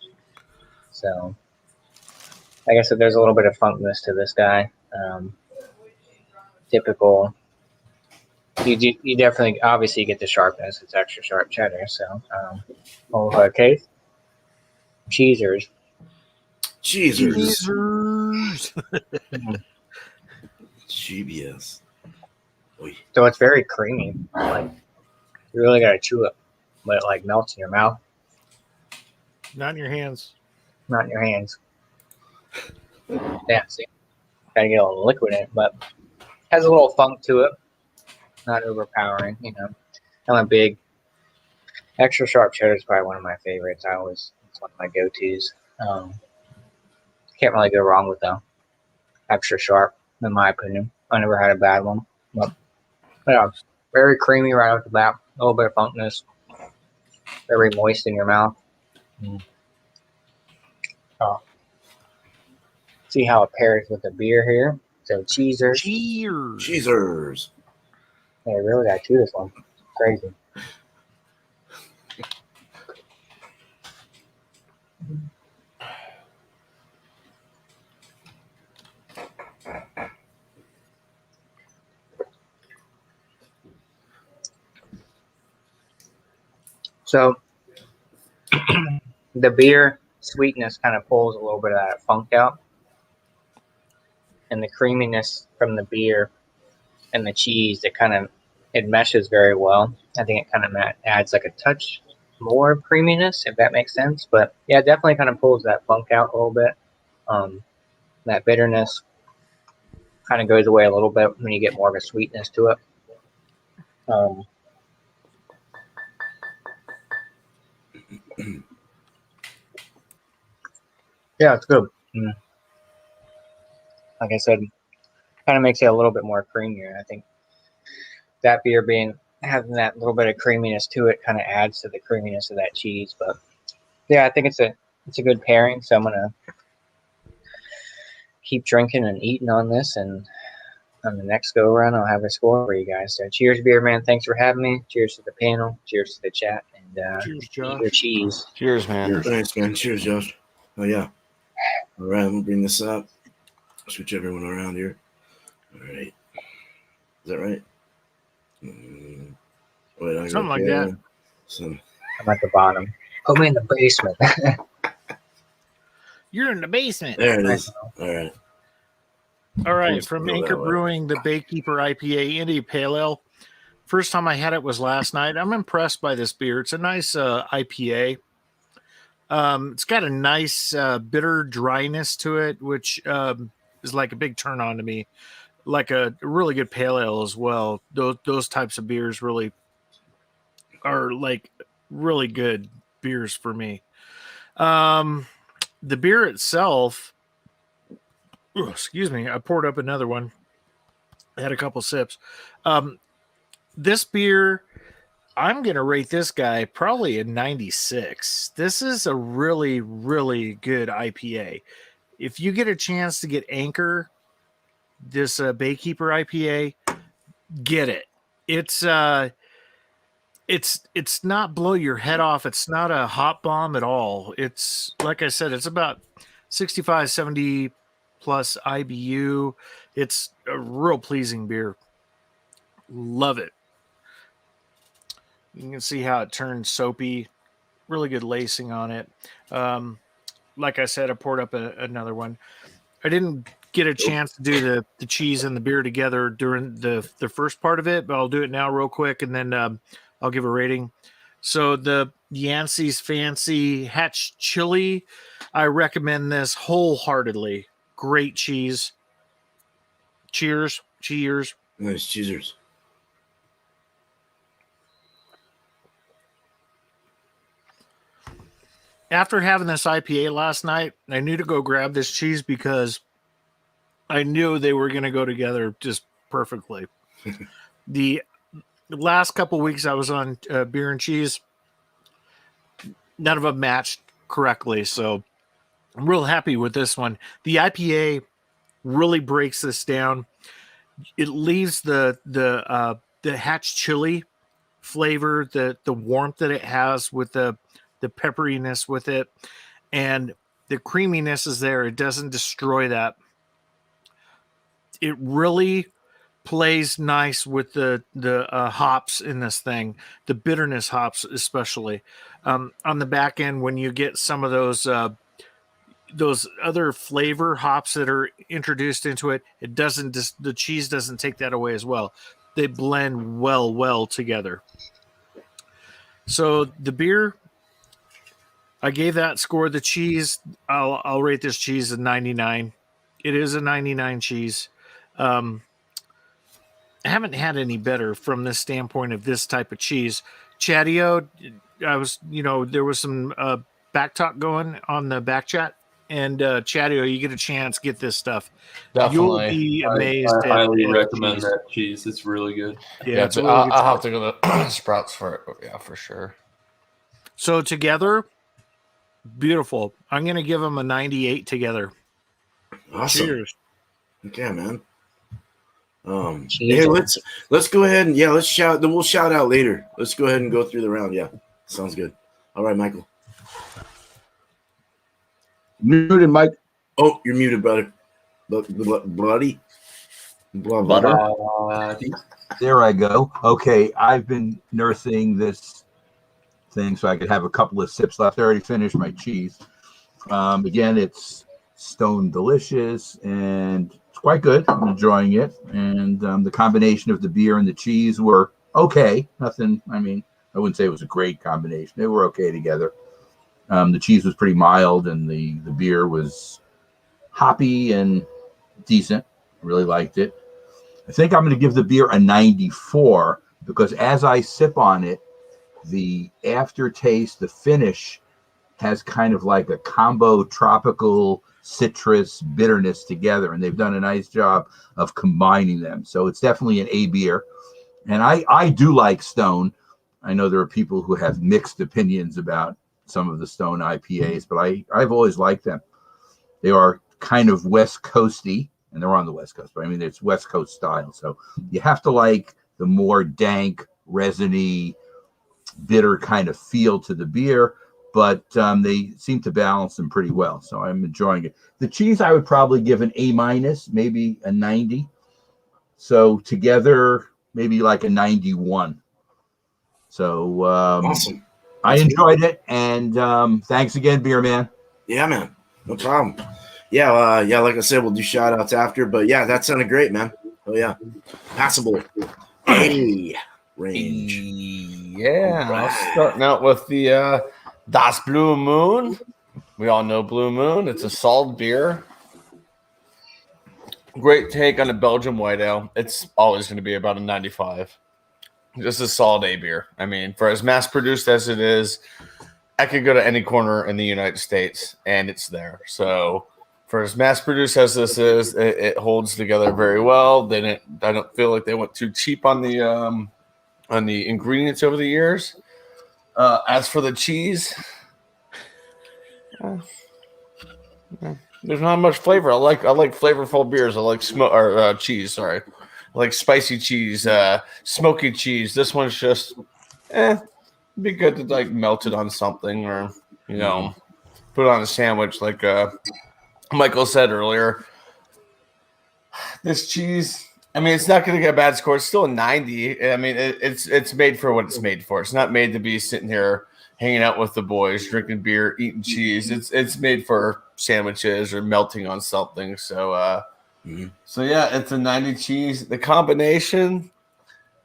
So, like I said, there's a little bit of funkness to this guy. Typical. You definitely, obviously, you get the sharpness. It's extra sharp cheddar. So, okay. Cheesers. GBS. Oy. So it's very creamy. Like you really gotta chew it, but it like melts in your mouth, Not in your hands. not in your hands. Yeah, see, gotta get a little liquid in it, but has a little funk to it. Not overpowering, you know. I'm a big extra sharp cheddar is probably one of my favorites. It's one of my go-tos. Can't really go wrong with them. Extra sharp, in my opinion. I never had a bad one. But yeah, very creamy right off the bat. A little bit of funkness. Very moist in your mouth. Oh. See how it pairs with the beer here. So cheesers. Cheesers. Yeah, I really got to chew this one. Crazy. So the beer sweetness kind of pulls a little bit of that funk out, and the creaminess from the beer and the cheese, it meshes very well. I think it kind of adds like a touch more creaminess, if that makes sense. But yeah, it definitely kind of pulls that funk out a little bit. That bitterness kind of goes away a little bit when you get more of a sweetness to it. Yeah, it's good. Like I said, kind of makes it a little bit more creamier. I think that beer having that little bit of creaminess to it kind of adds to the creaminess of that cheese. But yeah, I think it's a good pairing. So I'm gonna keep drinking and eating on this, and on the next go around, I'll have a score for you guys. So cheers, beer man. Thanks for having me. Cheers to the panel. Cheers to the chat. And Cheers, Josh. your cheese. Cheers, man. Thanks, man. Cheers, Josh. Oh, yeah. All right, I'm going to bring this up. Switch everyone around here. All right. Is that right? Wait, Something like that. I'm at the bottom. Put me in the basement. You're in the basement. There it is. All right. All right. Let's From go Anchor that way. Brewing, the Baykeeper IPA India Pale Ale. First time I had it was last night. I'm impressed by this beer. It's a nice IPA. It's got a nice bitter dryness to it, which is like a big turn on to me. Like a really good pale ale as well. Those types of beers really are like really good beers for me. The beer itself, excuse me, I poured up another one. I had a couple sips. This beer I'm going to rate this guy probably a 96. This is a really, really good IPA. If you get a chance to get Anchor, this Baykeeper IPA, get it. It's not blow your head off. It's not a hot bomb at all. It's like I said, it's about 65, 70 plus IBU. It's a real pleasing beer. Love it. You can see how it turns soapy. Really good lacing on it. Like I said, I poured up another one. I didn't get a chance to do the cheese and the beer together during the first part of it, but I'll do it now real quick, and then I'll give a rating. So the Yancey's Fancy Hatch Chili, I recommend this wholeheartedly. Great cheese. Cheers. Cheers. Nice. Cheers. After having this IPA last night, I knew to go grab this cheese because I knew they were going to go together just perfectly. The last couple weeks I was on beer and cheese, none of them matched correctly, so I'm real happy with this one. The IPA really breaks this down. It leaves the Hatch chili flavor, the warmth that it has with the pepperiness with it, and the creaminess is there. It doesn't destroy that. It really plays nice with the hops in this thing, the bitterness hops especially. On the back end, when you get some of those other flavor hops that are introduced into it, the cheese doesn't take that away as well. They blend well together. So the beer, I gave that score. The cheese, I'll rate this cheese a 99. It is a 99 cheese. I haven't had any better from this standpoint of this type of cheese. Chadeo, there was some back talk going on the back chat, and Chadeo, you get a chance, get this stuff. Definitely. You'll be amazed. I highly recommend cheese. that cheese. It's really good. Yeah, it's really I'll have to go to Sprouts for it. Yeah, for sure. So together, beautiful. I'm going to give them a 98 together. Awesome. Cheers. Okay, man. Hey, let's go ahead and let's shout. We'll shout out later. Let's go ahead and go through the round. Yeah, sounds good. All right, Michael. Muted, Mike. Oh, you're muted, brother. Bloody. Butter. There I go. Okay, I've been nursing this thing so I could have a couple of sips left. I already finished my cheese. Again, it's Stone Delicious, and it's quite good. I'm enjoying it. And the combination of the beer and the cheese were okay. Nothing, I wouldn't say it was a great combination. They were okay together. The cheese was pretty mild, and the beer was hoppy and decent. I really liked it. I think I'm going to give the beer a 94 because as I sip on it, the aftertaste, the finish has kind of like a combo tropical citrus bitterness together, and they've done a nice job of combining them. So it's definitely an A beer. And I do like Stone. I know there are people who have mixed opinions about some of the Stone IPAs, but I've always liked them. They are kind of West Coasty, and they're on the West Coast, but it's West Coast style. So you have to like the more dank, resiny, bitter kind of feel to the beer, but they seem to balance them pretty well. So I'm enjoying it. The cheese, I would probably give an A-, maybe a 90. So together, maybe like a 91. So Awesome. I enjoyed it, and thanks again, Beer Man. Yeah, man. No problem. Yeah, like I said, we'll do shout outs after, but yeah, that sounded great, man. Oh yeah. Passable. A range. Yeah, right. Starting out with the Das Blue Moon. We all know Blue Moon. It's a salt beer. Great take on a Belgian white ale. It's always going to be about a 95. Just a solid A beer. For as mass produced as it is, I could go to any corner in the United States and it's there. So for as mass produced as this is, it holds together very well. I don't feel like they went too cheap on the on the ingredients over the years. As for the cheese, there's not much flavor. I like flavorful beers. I like cheese. Sorry, I like spicy cheese, smoky cheese. This one's just, be good to like melt it on something or put it on a sandwich. Like Michael said earlier, this cheese. I mean, it's not going to get a bad score. It's still a 90. I mean, it's made for what it's made for. It's not made to be sitting here hanging out with the boys, drinking beer, eating cheese. It's made for sandwiches or melting on something. So, so yeah, it's a 90 cheese. The combination,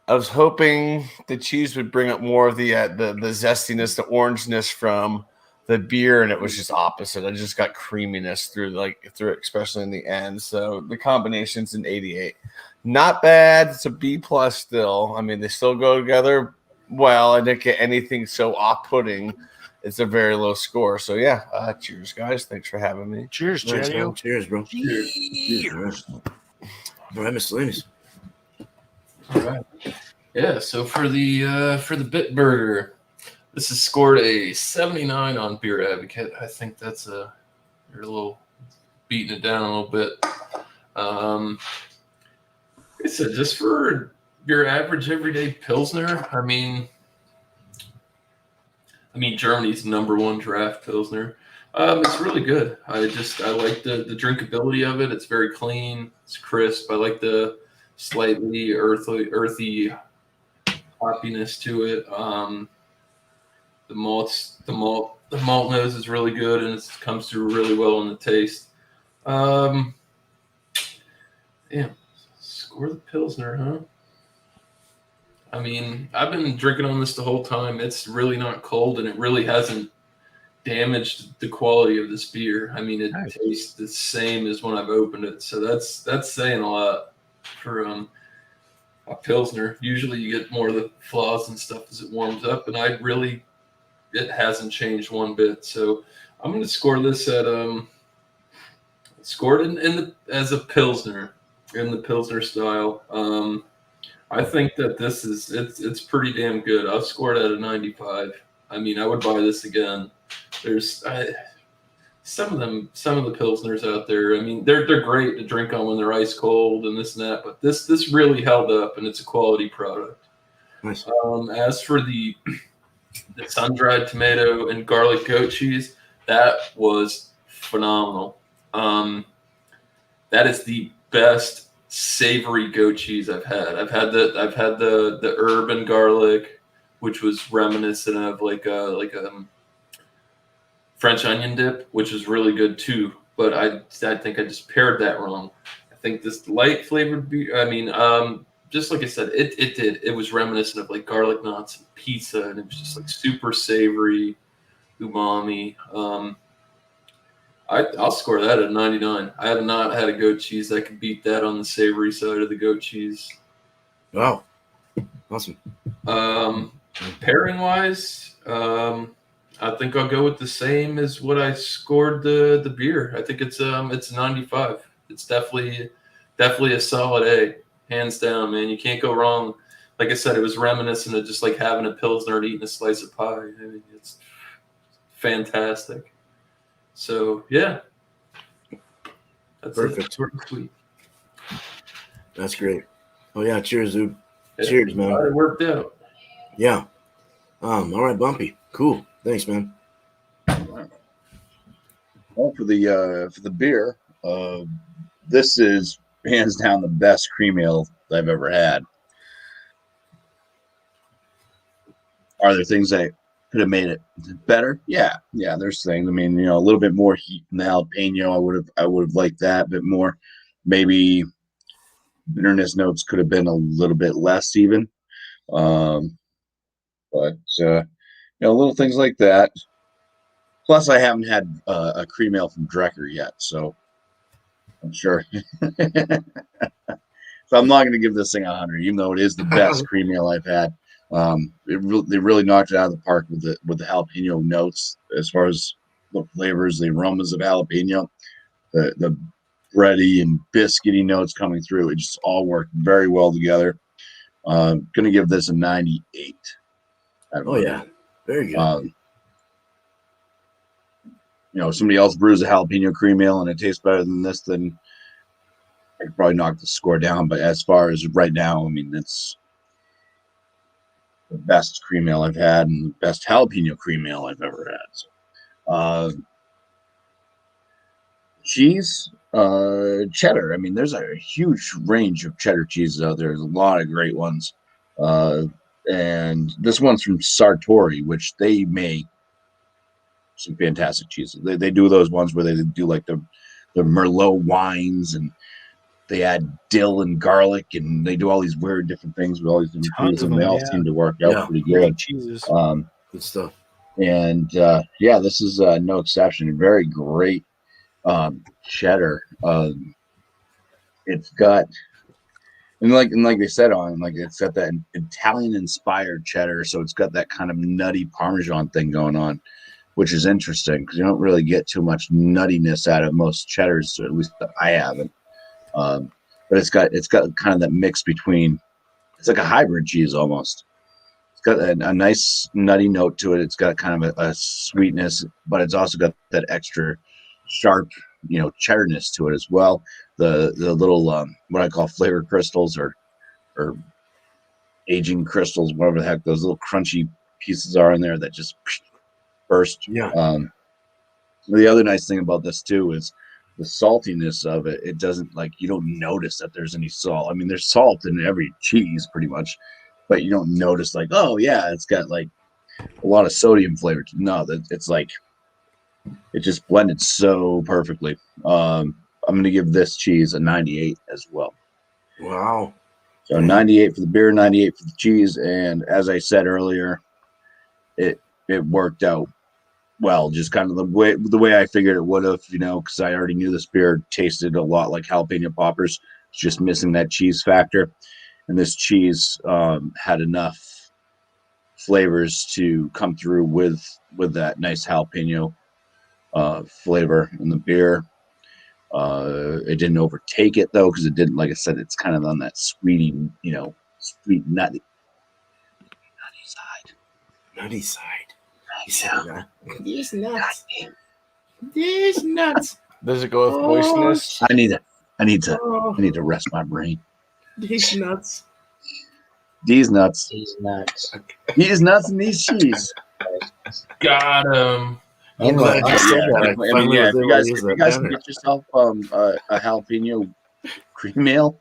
I was hoping the cheese would bring up more of the zestiness, the orangeness from the beer, and it was just opposite. I just got creaminess through it, especially in the end. So the combination's an 88. Not bad. It's a B plus still. I mean, they still go together well. I didn't get anything so off-putting. It's a very low score. So yeah, cheers, guys. Thanks for having me. Cheers, Chadeo. Cheers, bro. Cheers. All right, Miscellaneous. All right. Yeah. So for the Bit Burger, this has scored a 79 on Beer Advocate. I think that's you're a little beating it down a little bit. It's just for your average everyday Pilsner. I mean, Germany's #1 draft Pilsner. It's really good. I like the drinkability of it. It's very clean. It's crisp. I like the slightly earthy hoppiness to it. The malt nose is really good, and it comes through really well in the taste. Score the Pilsner, huh? I mean, I've been drinking on this the whole time. It's really not cold, and it really hasn't damaged the quality of this beer. I mean, it tastes the same as when I've opened it, so that's saying a lot for a Pilsner. Usually you get more of the flaws and stuff as it warms up, and it hasn't changed one bit. So I'm going to score this at scored as a Pilsner. In the Pilsner style. I think that this it's pretty damn good. I've scored at a 95. I mean, I would buy this again. There's some of the Pilsners out there. I mean, they're great to drink on when they're ice cold and this and that, but this really held up, and it's a quality product. Nice. As for the sun-dried tomato and garlic goat cheese, that was phenomenal. That is the best savory goat cheese I've had. I've had the herb and garlic, which was reminiscent of like a French onion dip, which is really good too. But I think I just paired that wrong. I think this light flavored beer. I mean, just like I said, it was reminiscent of like garlic knots and pizza, and it was just like super savory, umami. I'll score that at 99. I have not had a goat cheese that could beat that on the savory side of the goat cheese. Wow. Awesome. Pairing wise, I think I'll go with the same as what I scored the beer. I think it's 95. It's definitely a solid A, hands down, man. You can't go wrong. Like I said, it was reminiscent of just like having a Pilsner and eating a slice of pie. I mean, it's fantastic. So yeah, that's perfect. Sweet. That's great. Oh yeah, cheers, dude. Yeah. Cheers, man. It worked out. Yeah. All right, Bumpy. Cool. Thanks, man. Well, for the beer, this is hands down the best cream ale I've ever had. Are there things that could have made it better? Yeah, there's things. I mean, a little bit more heat in the jalapeno. I would have liked that a bit more. Maybe bitterness notes could have been a little bit less even. But little things like that. Plus, I haven't had a cream ale from Drecker yet, so I'm sure. So I'm not going to give this thing 100, even though it is the best cream ale I've had. They really knocked it out of the park with the jalapeno notes as far as the flavors, the aromas of jalapeno, the bready and biscuity notes coming through. It just all worked very well together. Gonna give this a 98. Oh yeah, very good. If somebody else brews a jalapeno cream ale and it tastes better than this, then I could probably knock the score down. But as far as right now, I mean, it's the best cream ale I've had and the best jalapeno cream ale I've ever had. So, cheese, cheddar. I mean, there's a huge range of cheddar cheeses out there. There's a lot of great ones. And this one's from Sartori, which they make some fantastic cheeses. They do those ones where they do like the Merlot wines, and they add dill and garlic, and they do all these weird different things with all these different cheeses, and they all seem to work out pretty good. Cheeses. Good stuff. And this is no exception. Very great cheddar. It's got, and like they said it's got that Italian inspired cheddar, so it's got that kind of nutty Parmesan thing going on, which is interesting because you don't really get too much nuttiness out of most cheddars, or at least I haven't. But it's got kind of that mix between, it's like a hybrid cheese almost. It's got a nice nutty note to it. It's got kind of a sweetness, but it's also got that extra sharp, cheddarness to it as well. The little what I call flavor crystals or aging crystals, whatever the heck those little crunchy pieces are in there that just burst. Yeah. The other nice thing about this too is the saltiness of it. It doesn't, you don't notice that there's any salt. I mean, there's salt in every cheese pretty much, but you don't notice oh yeah, it's got a lot of sodium flavor. No, it's it just blended so perfectly. I'm going to give this cheese a 98 as well. Wow. So 98 for the beer, 98 for the cheese, and as I said earlier, it worked out well, just kind of the way I figured it would have, because I already knew this beer tasted a lot like jalapeno poppers. It's just missing that cheese factor, and this cheese had enough flavors to come through with that nice jalapeno flavor in the beer. It didn't overtake it though, because it didn't, like I said, it's kind of on that sweet nutty side. Nutty side. These nuts. These nuts. Does it go with moistness? I need to rest my brain. These nuts. These nuts. These nuts. These nuts and these cheese. Got him. I'm glad you said that. If you guys can get yourself a jalapeno cream ale,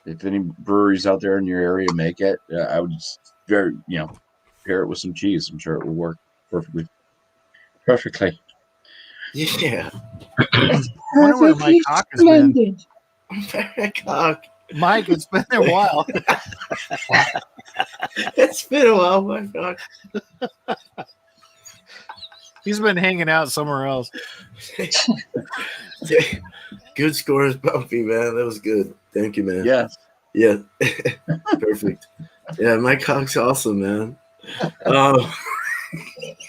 if any breweries out there in your area make it, I would just pair it with some cheese. I'm sure it will work perfectly. Yeah. I wonder where my cock has been. Cock. Mike, it's been a while. It's been a while, my cock. He's been hanging out somewhere else. Good scores, Bumpy, man. That was good. Thank you, man. Yes. Yeah. Perfect. Yeah, my cock's awesome, man.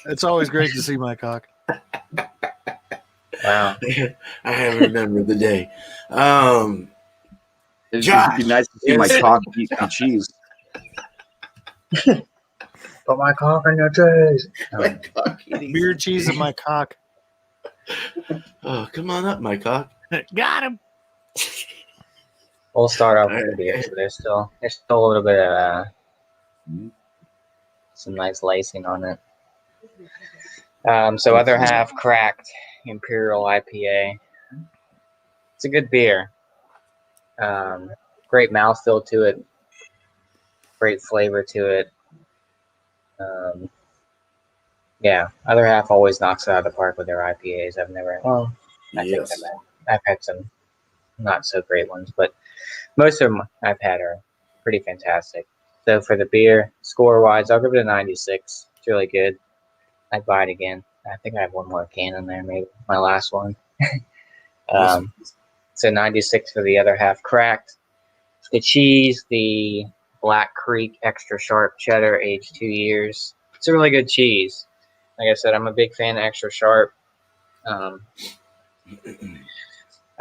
It's always great to see my cock. Wow. I haven't remembered the day. It'd be nice to see my cock eat the cheese. Put my cock on your cheese. My cock eating Beer, cheese, and my cock. Oh, come on up, my cock. Got him. We'll start off with the beer. So there's still a little bit of some nice lacing on it. So other half cracked Imperial IPA. It's a good beer. Great mouthfeel to it. Great flavor to it. Other half always knocks it out of the park with their IPAs. I've had some not so great ones, but most of them I've had are pretty fantastic. So for the beer, score wise, I'll give it a 96. It's really good. I'd buy it again. I think I have one more can in there, maybe my last one. So 96 for the other half cracked. The cheese, the Black Creek extra sharp cheddar, aged 2 years. It's a really good cheese. Like I said, I'm a big fan of extra sharp. I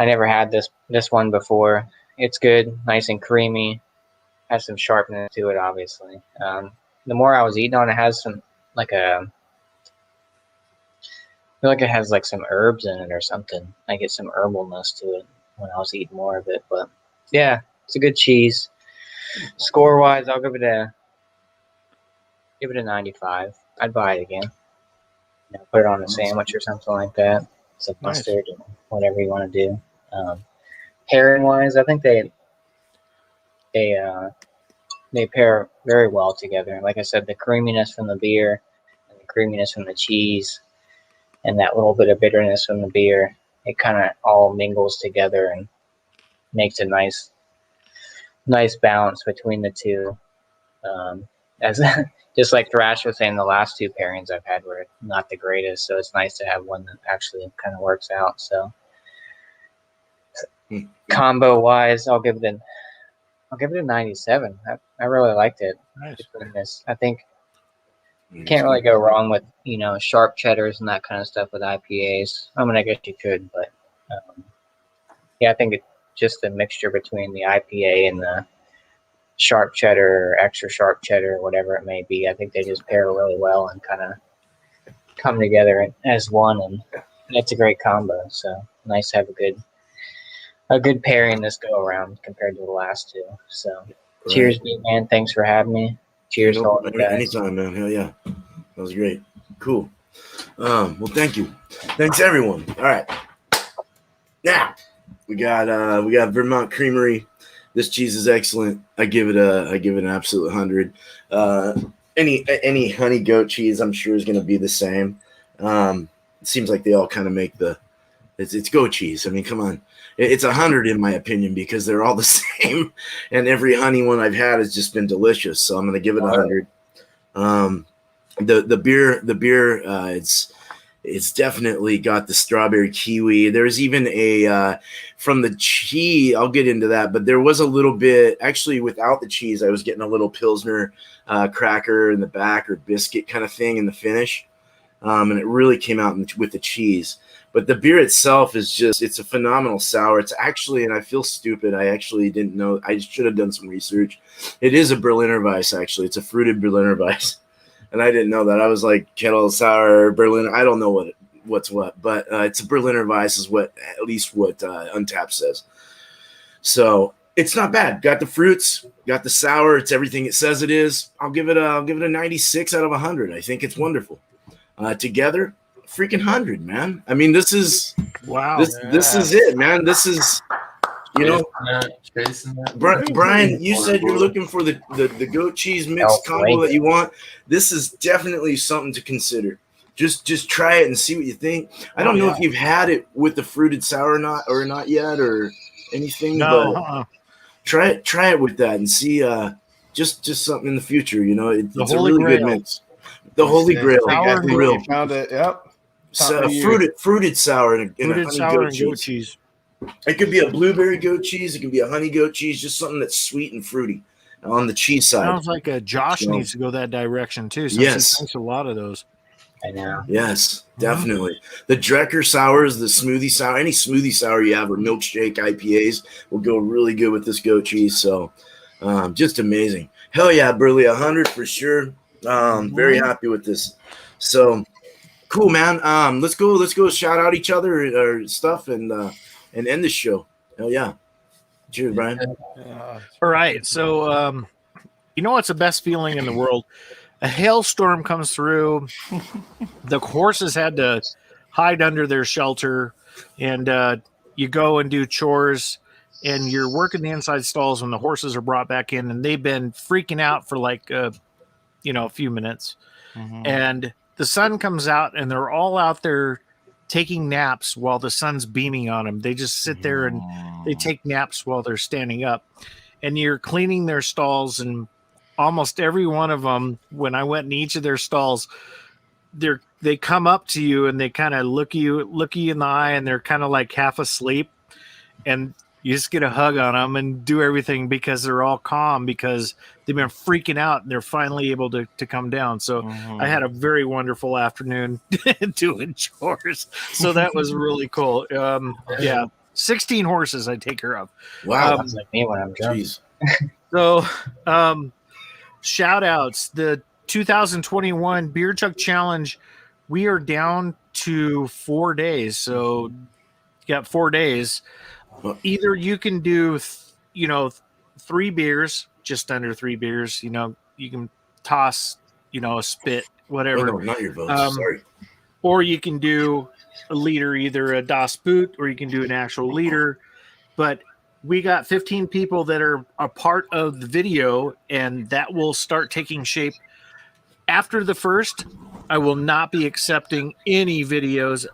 never had this one before. It's good, nice and creamy. has some sharpness to it, obviously. The more I was eating on it, has some like a, I feel like it has like some herbs in it or something. I get some herbalness to it when I was eating more of it. But yeah, it's a good cheese. Score wise, I'll give it a 95. I'd buy it again. Put it on a sandwich or something like that. Some mustard and whatever you want to do. Pairing wise, I think they pair very well together. Like I said, the creaminess from the beer and the creaminess from the cheese and that little bit of bitterness from the beer, it kind of all mingles together and makes a nice balance between the two. As just like Thrash was saying, the last two pairings I've had were not the greatest, so it's nice to have one that actually kind of works out. So combo wise, I'll give it a 97. I really liked it. Nice. I think you can't really go wrong with sharp cheddars and that kind of stuff with IPAs. I mean, I guess you could, but yeah, I think it's just the mixture between the IPA and the sharp cheddar or extra sharp cheddar, whatever it may be. I think they just pair really well and kind of come together as one, and it's a great combo. So nice to have a good pairing this go around compared to the last two. So cheers, man. Thanks for having me. Cheers to all the guys. Anytime, man. Hell yeah. That was great. Cool. Well, thank you. Thanks everyone. All right. Now we got Vermont Creamery. This cheese is excellent. I give it an absolute 100. Any honey goat cheese, I'm sure, is going to be the same. It seems like they all kind of make it's goat cheese. I mean, come on, it's 100 in my opinion because they're all the same, and every honey one I've had has just been delicious. So I'm going to give it 100. The beer, it's definitely got the strawberry kiwi. There's even a from the cheese. I'll get into that, but there was a little bit actually without the cheese. I was getting a little Pilsner cracker in the back or biscuit kind of thing in the finish, and it really came out with the cheese. But the beer itself is it's a phenomenal sour. It's actually, and I feel stupid, I actually didn't know. I should have done some research. It is a Berliner Weiss, actually. It's a fruited Berliner Weiss. And I didn't know that. I was like kettle sour, Berliner. I don't know what's what, but it's a Berliner Weiss is at least what Untapped says. So it's not bad. Got the fruits, got the sour. It's everything it says it is. I'll give it a 96 out of 100. I think it's wonderful. Together, freaking 100, man. I mean, this is wow. This is it, man. This is. Brian, you said you're looking for the goat cheese mixed combo that you want. This is definitely something to consider. Just try it and see what you think. I don't know if you've had it with the fruited sour or not yet or anything. No, but try it with that and see. Just something in the future. It's a really good mix. The Holy Grail. You found it. Yep. So, fruited sour and a honey goat cheese. It could be a blueberry goat cheese. It could be a honey goat cheese. Just something that's sweet and fruity on the cheese side. Sounds like Josh needs to go that direction too. So yes, he thinks a lot of those. I know. Yes, definitely. The Drecker sours, the smoothie sour, any smoothie sour you have or milkshake IPAs will go really good with this goat cheese. So, just amazing. Hell yeah, Burley, 100 for sure. Very happy with this. So cool, man. Let's go shout out each other or stuff and end the show. Hell yeah. Cheers, Brian. All right. So, what's the best feeling in the world? A hailstorm comes through. The horses had to hide under their shelter, and you go and do chores, and you're working the inside stalls when the horses are brought back in, and they've been freaking out for like, a few minutes. Mm-hmm. And the sun comes out, and they're all out there taking naps while the sun's beaming on them. They just sit there and they take naps while they're standing up. And you're cleaning their stalls, and almost every one of them, when I went in each of their stalls, they come up to you and they kind of look you in the eye, and they're kind of like half asleep, and you just get a hug on them and do everything because they're all calm because they've been freaking out and they're finally able to come down. So I had a very wonderful afternoon doing chores. So that was really cool. 16 horses I take care of. Wow. Sounds like me when I'm drunk. So, shout outs. The 2021 Beer Chuck Challenge, we are down to 4 days. So, you got 4 days. Either you can do, 3 beers, just under 3 beers. You can toss, a spit, whatever. Oh, no, not your votes. Sorry. Or you can do a liter, either a Das Boot, or you can do an actual liter. But we got 15 people that are a part of the video, and that will start taking shape after the first. I will not be accepting any videos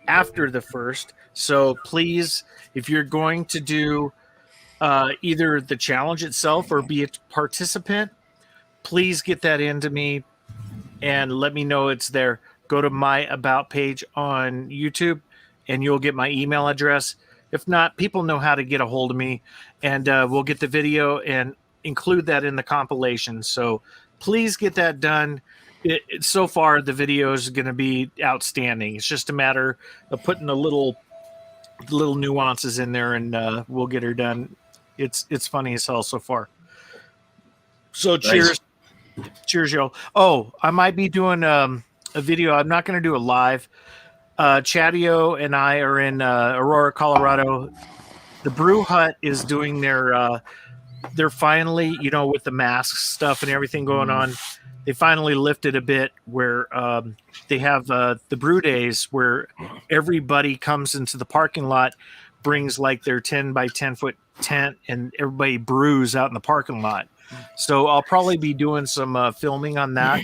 after the first. So please, if you're going to do either the challenge itself or be a participant, please get that into me and let me know it's there. Go to my About page on YouTube, and you'll get my email address. If not, people know how to get a hold of me, and we'll get the video and include that in the compilation. So please get that done. So far, the video is going to be outstanding. It's just a matter of putting the little nuances in there, and we'll get her done. It's funny as hell so far. So cheers. Nice. Cheers, y'all. Oh, I might be doing a video. I'm not going to do a live. Chadeo and I are in Aurora, Colorado. The Brew Hut is doing they're finally, with the mask stuff and everything going on, they finally lifted a bit where they have the brew days where everybody comes into the parking lot, brings like their 10 by 10 foot tent, and everybody brews out in the parking lot. So I'll probably be doing some filming on that,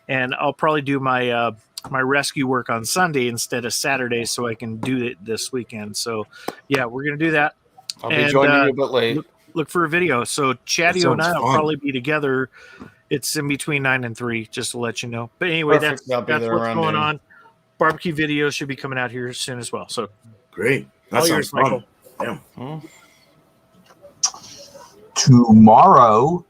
and I'll probably do my my rescue work on Sunday instead of Saturday, so I can do it this weekend. So yeah, we're gonna do that. I'll be joining you a bit late. Look for a video. So Chadeo and I will probably be together. It's in between 9 and 3, just to let you know. But anyway, that's what's going on. Barbecue videos should be coming out here soon as well. So great. That sounds fun. Yeah. Tomorrow,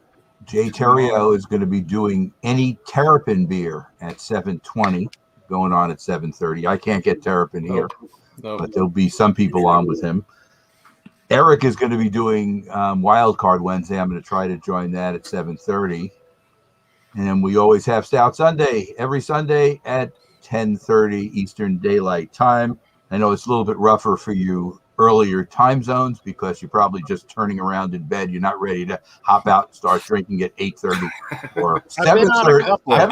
Jay Terrio is going to be doing any Terrapin beer at 7:20, going on at 7:30. I can't get Terrapin here, but there'll be some people on with him. Eric is going to be doing Wild Card Wednesday. I'm going to try to join that at 7:30. And then we always have Stout Sunday every Sunday at 10:30 Eastern Daylight Time. I know it's a little bit rougher for you earlier time zones because you're probably just turning around in bed. You're not ready to hop out and start drinking at 8:30 or 7:30 for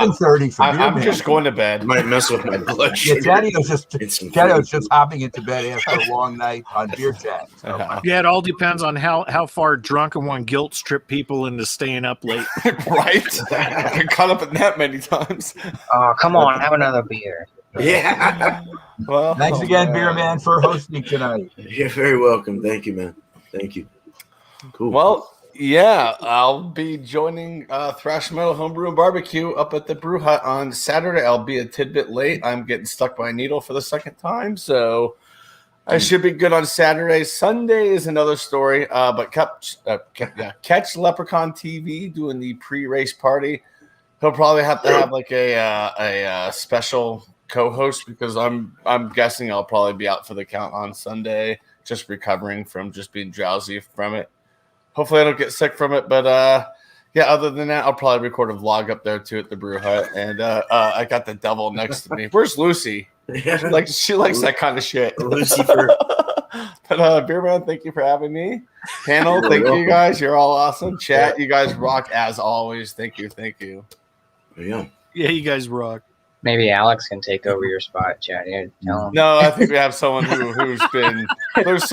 beer. I'm just going to bed. Might mess with my blood sugar. Chadio's just hopping into bed after a long night on beer chat. So. Yeah, it all depends on how far drunk and one guilt trip people into staying up late. Right? I've been caught up in that many times. Oh, come on, have another beer. Yeah. Well, thanks again, Beer Man, for hosting tonight. You're very welcome. Thank you, man. Thank you. Cool. Well, yeah, I'll be joining Thrash Metal Homebrew and Barbecue up at the Brew Hut on Saturday. I'll be a tidbit late. I'm getting stuck by a needle for the second time, so I should be good on Saturday. Sunday is another story, but catch Leprechaun TV doing the pre-race party. He'll probably have to have like a special co-host because I'm guessing I'll probably be out for the count on Sunday, just recovering from just being drowsy from it. Hopefully I don't get sick from it, but yeah, other than that, I'll probably record a vlog up there too at the Brew Hut. And I got the devil next to me. Where's Lucy? She likes that kind of shit. Lucifer. But Beer Man, thank you for having me. Panel, thank you guys. You're all awesome. Chat, you guys rock as always. Thank you. Yeah, you guys rock. Maybe Alex can take over your spot, Chad. Tell him. No, I think we have someone who's been there's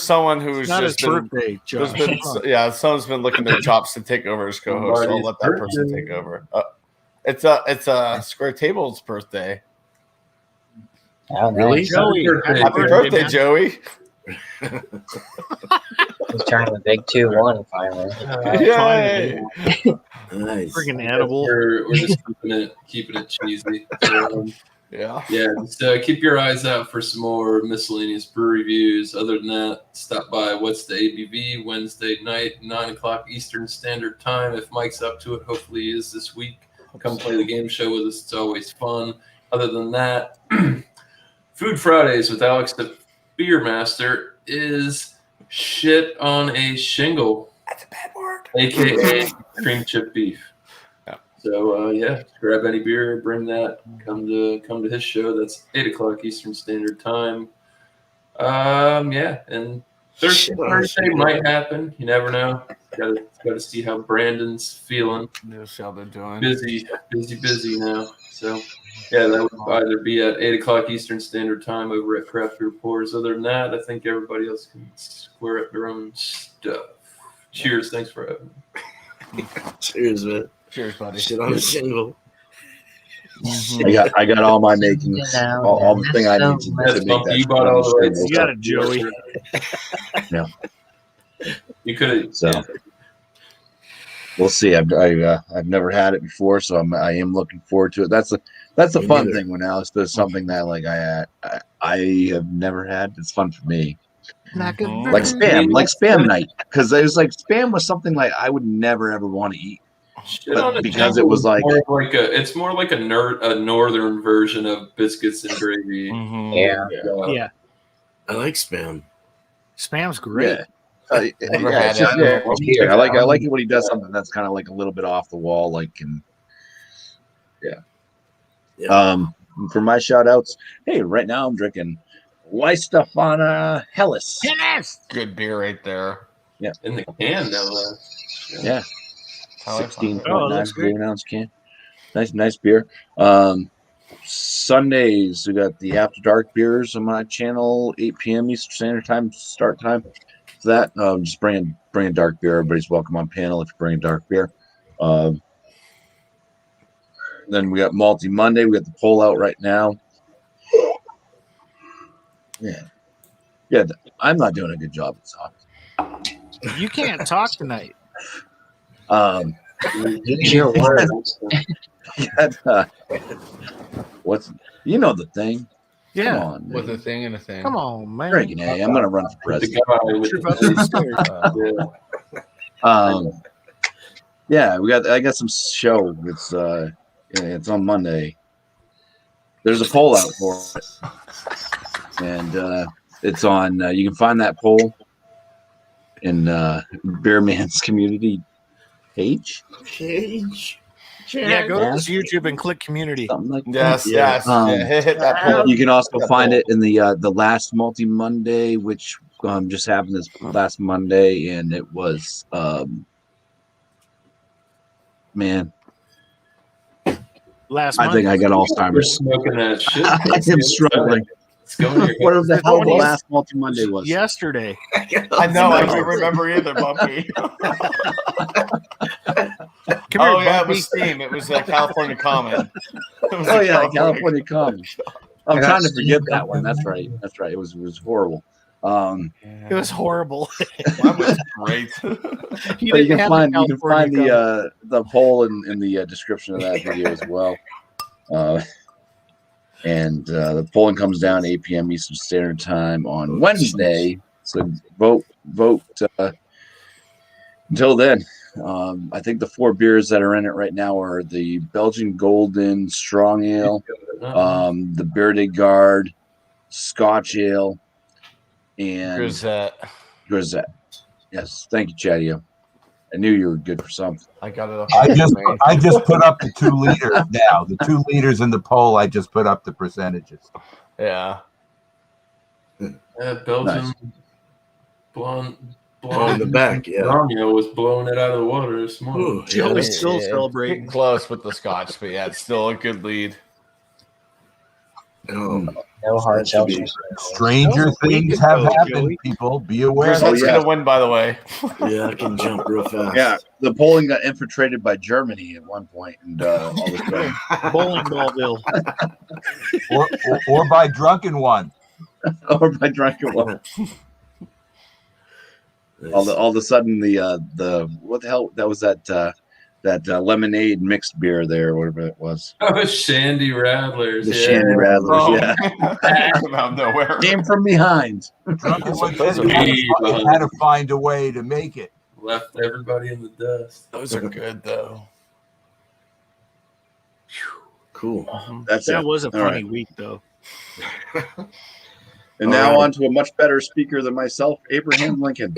someone who's not just been, birthday, someone's been licking their chops to take over as co-host. So I'll let that person take over. It's a Square Table's birthday. Oh, really? Nice. Joey, happy birthday, Joey. He's turning the big 2-1 finally. Yay! Nice. Freaking edible. We're just keeping it cheesy. So, yeah. So keep your eyes out for some more miscellaneous brew reviews. Other than that, stop by What's the ABV Wednesday night, 9:00 Eastern Standard Time. If Mike's up to it, hopefully he is this week. Come play the game show with us. It's always fun. Other than that, Food Fridays with Alex the Beer Master is shit on a shingle. That's a bad word. AKA cream chip beef. Yeah. So grab any beer, bring that, come to his show. That's 8:00 Eastern Standard Time. And Thursday might happen. You never know. Got to see how Brandon's feeling. Just how they're doing. Busy now. So that would either be at 8:00 Eastern Standard Time over at Craft Beer Pours. Other than that, I think everybody else can square up their own stuff. Cheers! Thanks for having me. Cheers, man. Cheers, buddy. Shit on a single. I got all my makings, all the thing I need to make Bumpy, that. you bought all the rights. You got it, Joey. Yeah. You could have. So we'll see. I've never had it before, so I am looking forward to it. That's the Me fun neither. thing when Alex does something that like I have never had. It's fun for me. Like spam night, because it was like spam was something like I would never ever want to eat. But because it was like it's more like a northern version of biscuits and gravy. Yeah. I like spam. Spam's great. Never had it. I like it when he does something that's kind of like a little bit off the wall, like for my shout outs, hey, right now I'm drinking Weistafana Helles. Good beer right there. Yeah. In the can, though. Yeah. 16.9 great. ounce can. Nice beer. Sundays we got the After Dark beers on my channel, 8 p.m. Eastern Standard Time start time. For that, just bring a dark beer. Everybody's welcome on panel if you bring a dark beer. Then we got Malty Monday. We got the poll out right now. Yeah. I'm not doing a good job at talking. You can't talk tonight. Use your words. What's the thing? Yeah. Come on, With man. a thing and a thing. Come on, man. Drinking, hey, I'm gonna run for The president. guy with the I got some show. It's on Monday. There's a poll out for it, and it's on. You can find that poll in Beer Man's community page. Yeah, go to his YouTube and click community. Something like Yes, that. yes. Hit that poll. You can also find it in the last Multi Monday, which just happened this last Monday, and it was man. Last I think month. I got We're Alzheimer's. smoking that shit. I am struggling. It's going to your What the hell the What is- last Multi Monday was? Yesterday. I know. I don't remember either, Bumpy. Come here, It Bumpy. was Steam. It was California Common. Oh yeah, California Common. I'm trying to forget that one. That's right. It was horrible. It was horrible. That was great. But you can find the poll in the description of that video as well. And the polling comes down 8 p.m. Eastern Standard Time on Wednesday. So vote until then. I think the 4 beers that are in it right now are the Belgian Golden Strong Ale, the Beer de Garde Scotch Ale, and Grisette. Yes, thank you, Chadeo. I knew you were good for something. I got it up. I just put up the 2 liters now. The 2 liters in the poll. I just put up the percentages. Yeah. Belgium Nice. blonde in the back, yeah. Romeo was blowing it out of the water this morning. Ooh, Joey's still Getting celebrating. close with the Scotch, but yeah, it's still a good lead. Oh, No hard that should be- seltzers. Stranger things have happened. People, be aware. Grisette's yeah. gonna win, by the way. yeah, I can jump real fast. Yeah, the polling got infiltrated by Germany at one point, and all of a sudden, Bowling Ballville. or by drunken one. or by drunken one. All of a sudden, the what the hell that was that lemonade mixed beer there, whatever it was. Oh, Shandy Rattlers. The Shandy Rattlers, Oh. yeah, Out of nowhere. came from behind. Drunken one Those said are he had to find a way to make it. Left everybody in the dust. Those are good though. Cool. That's That it. was a All funny right. week, though. And All now right. on to a much better speaker than myself, Abraham Lincoln.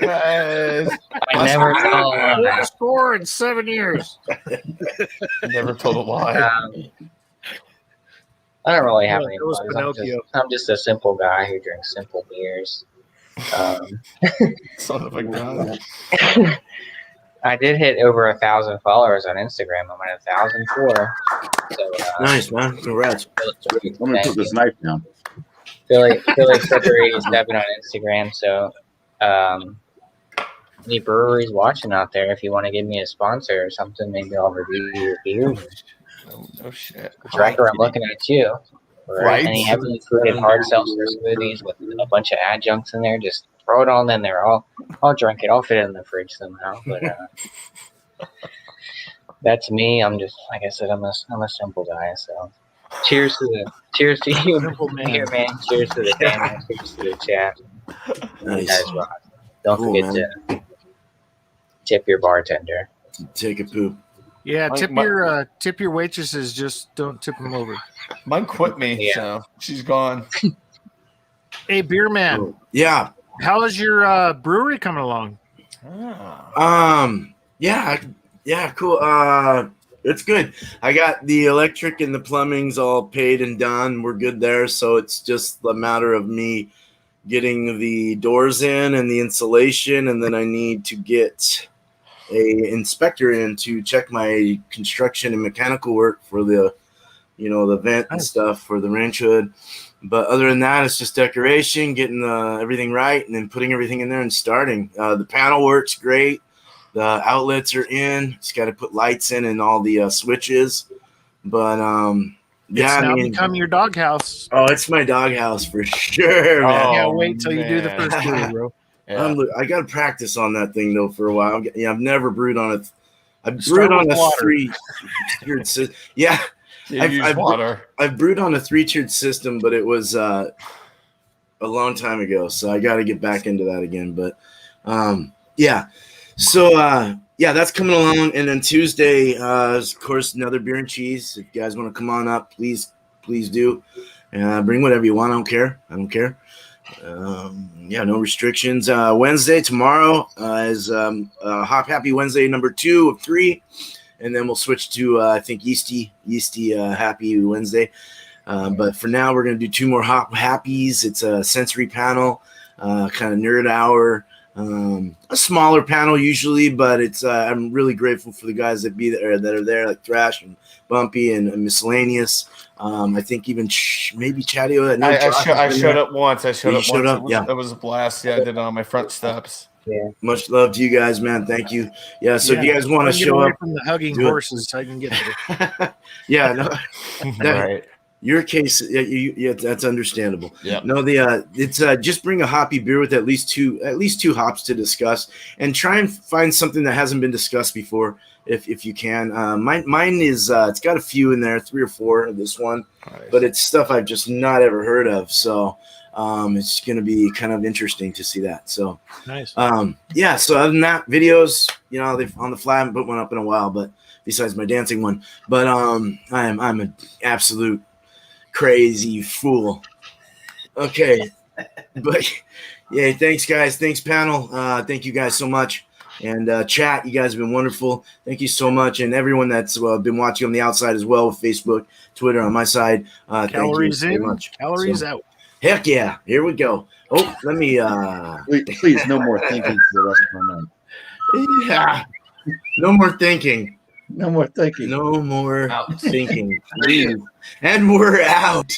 I never tell a lie. Fourth score in 7 years. Never told a lie. I don't really have Yeah, any that was plugs. Pinocchio. I'm just a simple guy who drinks simple beers. Son of a gun. I did hit over 1,000 followers on Instagram. I'm at 1,004. So Nice, man. Congrats. I'm gonna thank put this you. knife down. Philly Flipper 87 on Instagram. So any breweries watching out there, if you want to give me a sponsor or something, maybe I'll review your beers. No shit. Director, I'm looking at you. Or Right. any heavily fruited hard seltzer smoothies with a bunch of adjuncts in there, just throw it all in there. I'll drink it. I'll fit it in the fridge somehow. But that's me. I'm just, like I said, I'm a simple guy. So cheers to you, Simple man. here, man. Cheers to the family. Cheers to the chat. You Nice. guys rock. Don't Cool, forget to tip your bartender. Take a poop. Yeah, My- tip your waitresses. Just don't tip them over. Mine quit me, Yeah. so she's gone. Hey, beer man, Yeah. how is your brewery coming along? Yeah, cool. It's good. I got the electric and the plumbing's all paid and done. We're good there. So it's just a matter of me getting the doors in and the insulation, and then I need to get a inspector in to check my construction and mechanical work for the vent and stuff for the ranch hood. But other than that, it's just decoration, getting everything right, and then putting everything in there and starting. The panel works great. The outlets are in. Just got to put lights in and all the switches. But It's now become your doghouse. Oh, it's my doghouse for sure, man. Oh, Can't wait till you do the man. first brew, bro. Yeah. I got to practice on that thing though for a while. I've never brewed on it. I've Start brewed on with a water. 3-tiered system. Yeah, You use water. I've brewed on a 3-tiered system, but it was a long time ago. So I got to get back into that again. But yeah, so that's coming along. And then Tuesday, of course, another beer and cheese. If you guys want to come on up, please do. Bring whatever you want. I don't care. No restrictions. Wednesday tomorrow is Hop Happy Wednesday number 2 of 3, and then we'll switch to I think Yeasty Happy Wednesday. But for now, we're gonna do 2 more Hop Happies. It's a sensory panel, kind of nerd hour. A smaller panel usually, but it's I'm really grateful for the guys that are there, like Thrash and Bumpy and Miscellaneous. I think even maybe Chadeo. I showed up once. Showed up? Yeah. It was a blast. Yeah, I did it on my front steps. Yeah. Much love to you guys, man. Thank you. Yeah. So if you guys want to Get show away up, from the hugging do it. horses, so I can get there. yeah, no, Right. your case, yeah, that's understandable. Yeah. No, it's just bring a hoppy beer with at least two hops to discuss, and try and find something that hasn't been discussed before, if you can. Mine is it's got a few in there, 3 or 4 of this one, Nice. but it's stuff I've just not ever heard of. So it's going to be kind of interesting to see that. So Nice. So other than that, videos, they've on the fly. I haven't put one up in a while, but besides my dancing one, but I'm an absolute crazy fool. Okay. But yeah, thanks guys. Thanks panel. Thank you guys so much. And chat, you guys have been wonderful. Thank you so much. And everyone that's been watching on the outside as well with Facebook, Twitter on my side. Calories thank you in, so much. calories out. Heck yeah. Here we go. Oh, let me Please, no more thinking for the rest of my night. yeah. No more thinking. No more thinking. No more Out. thinking. Please. And we're out.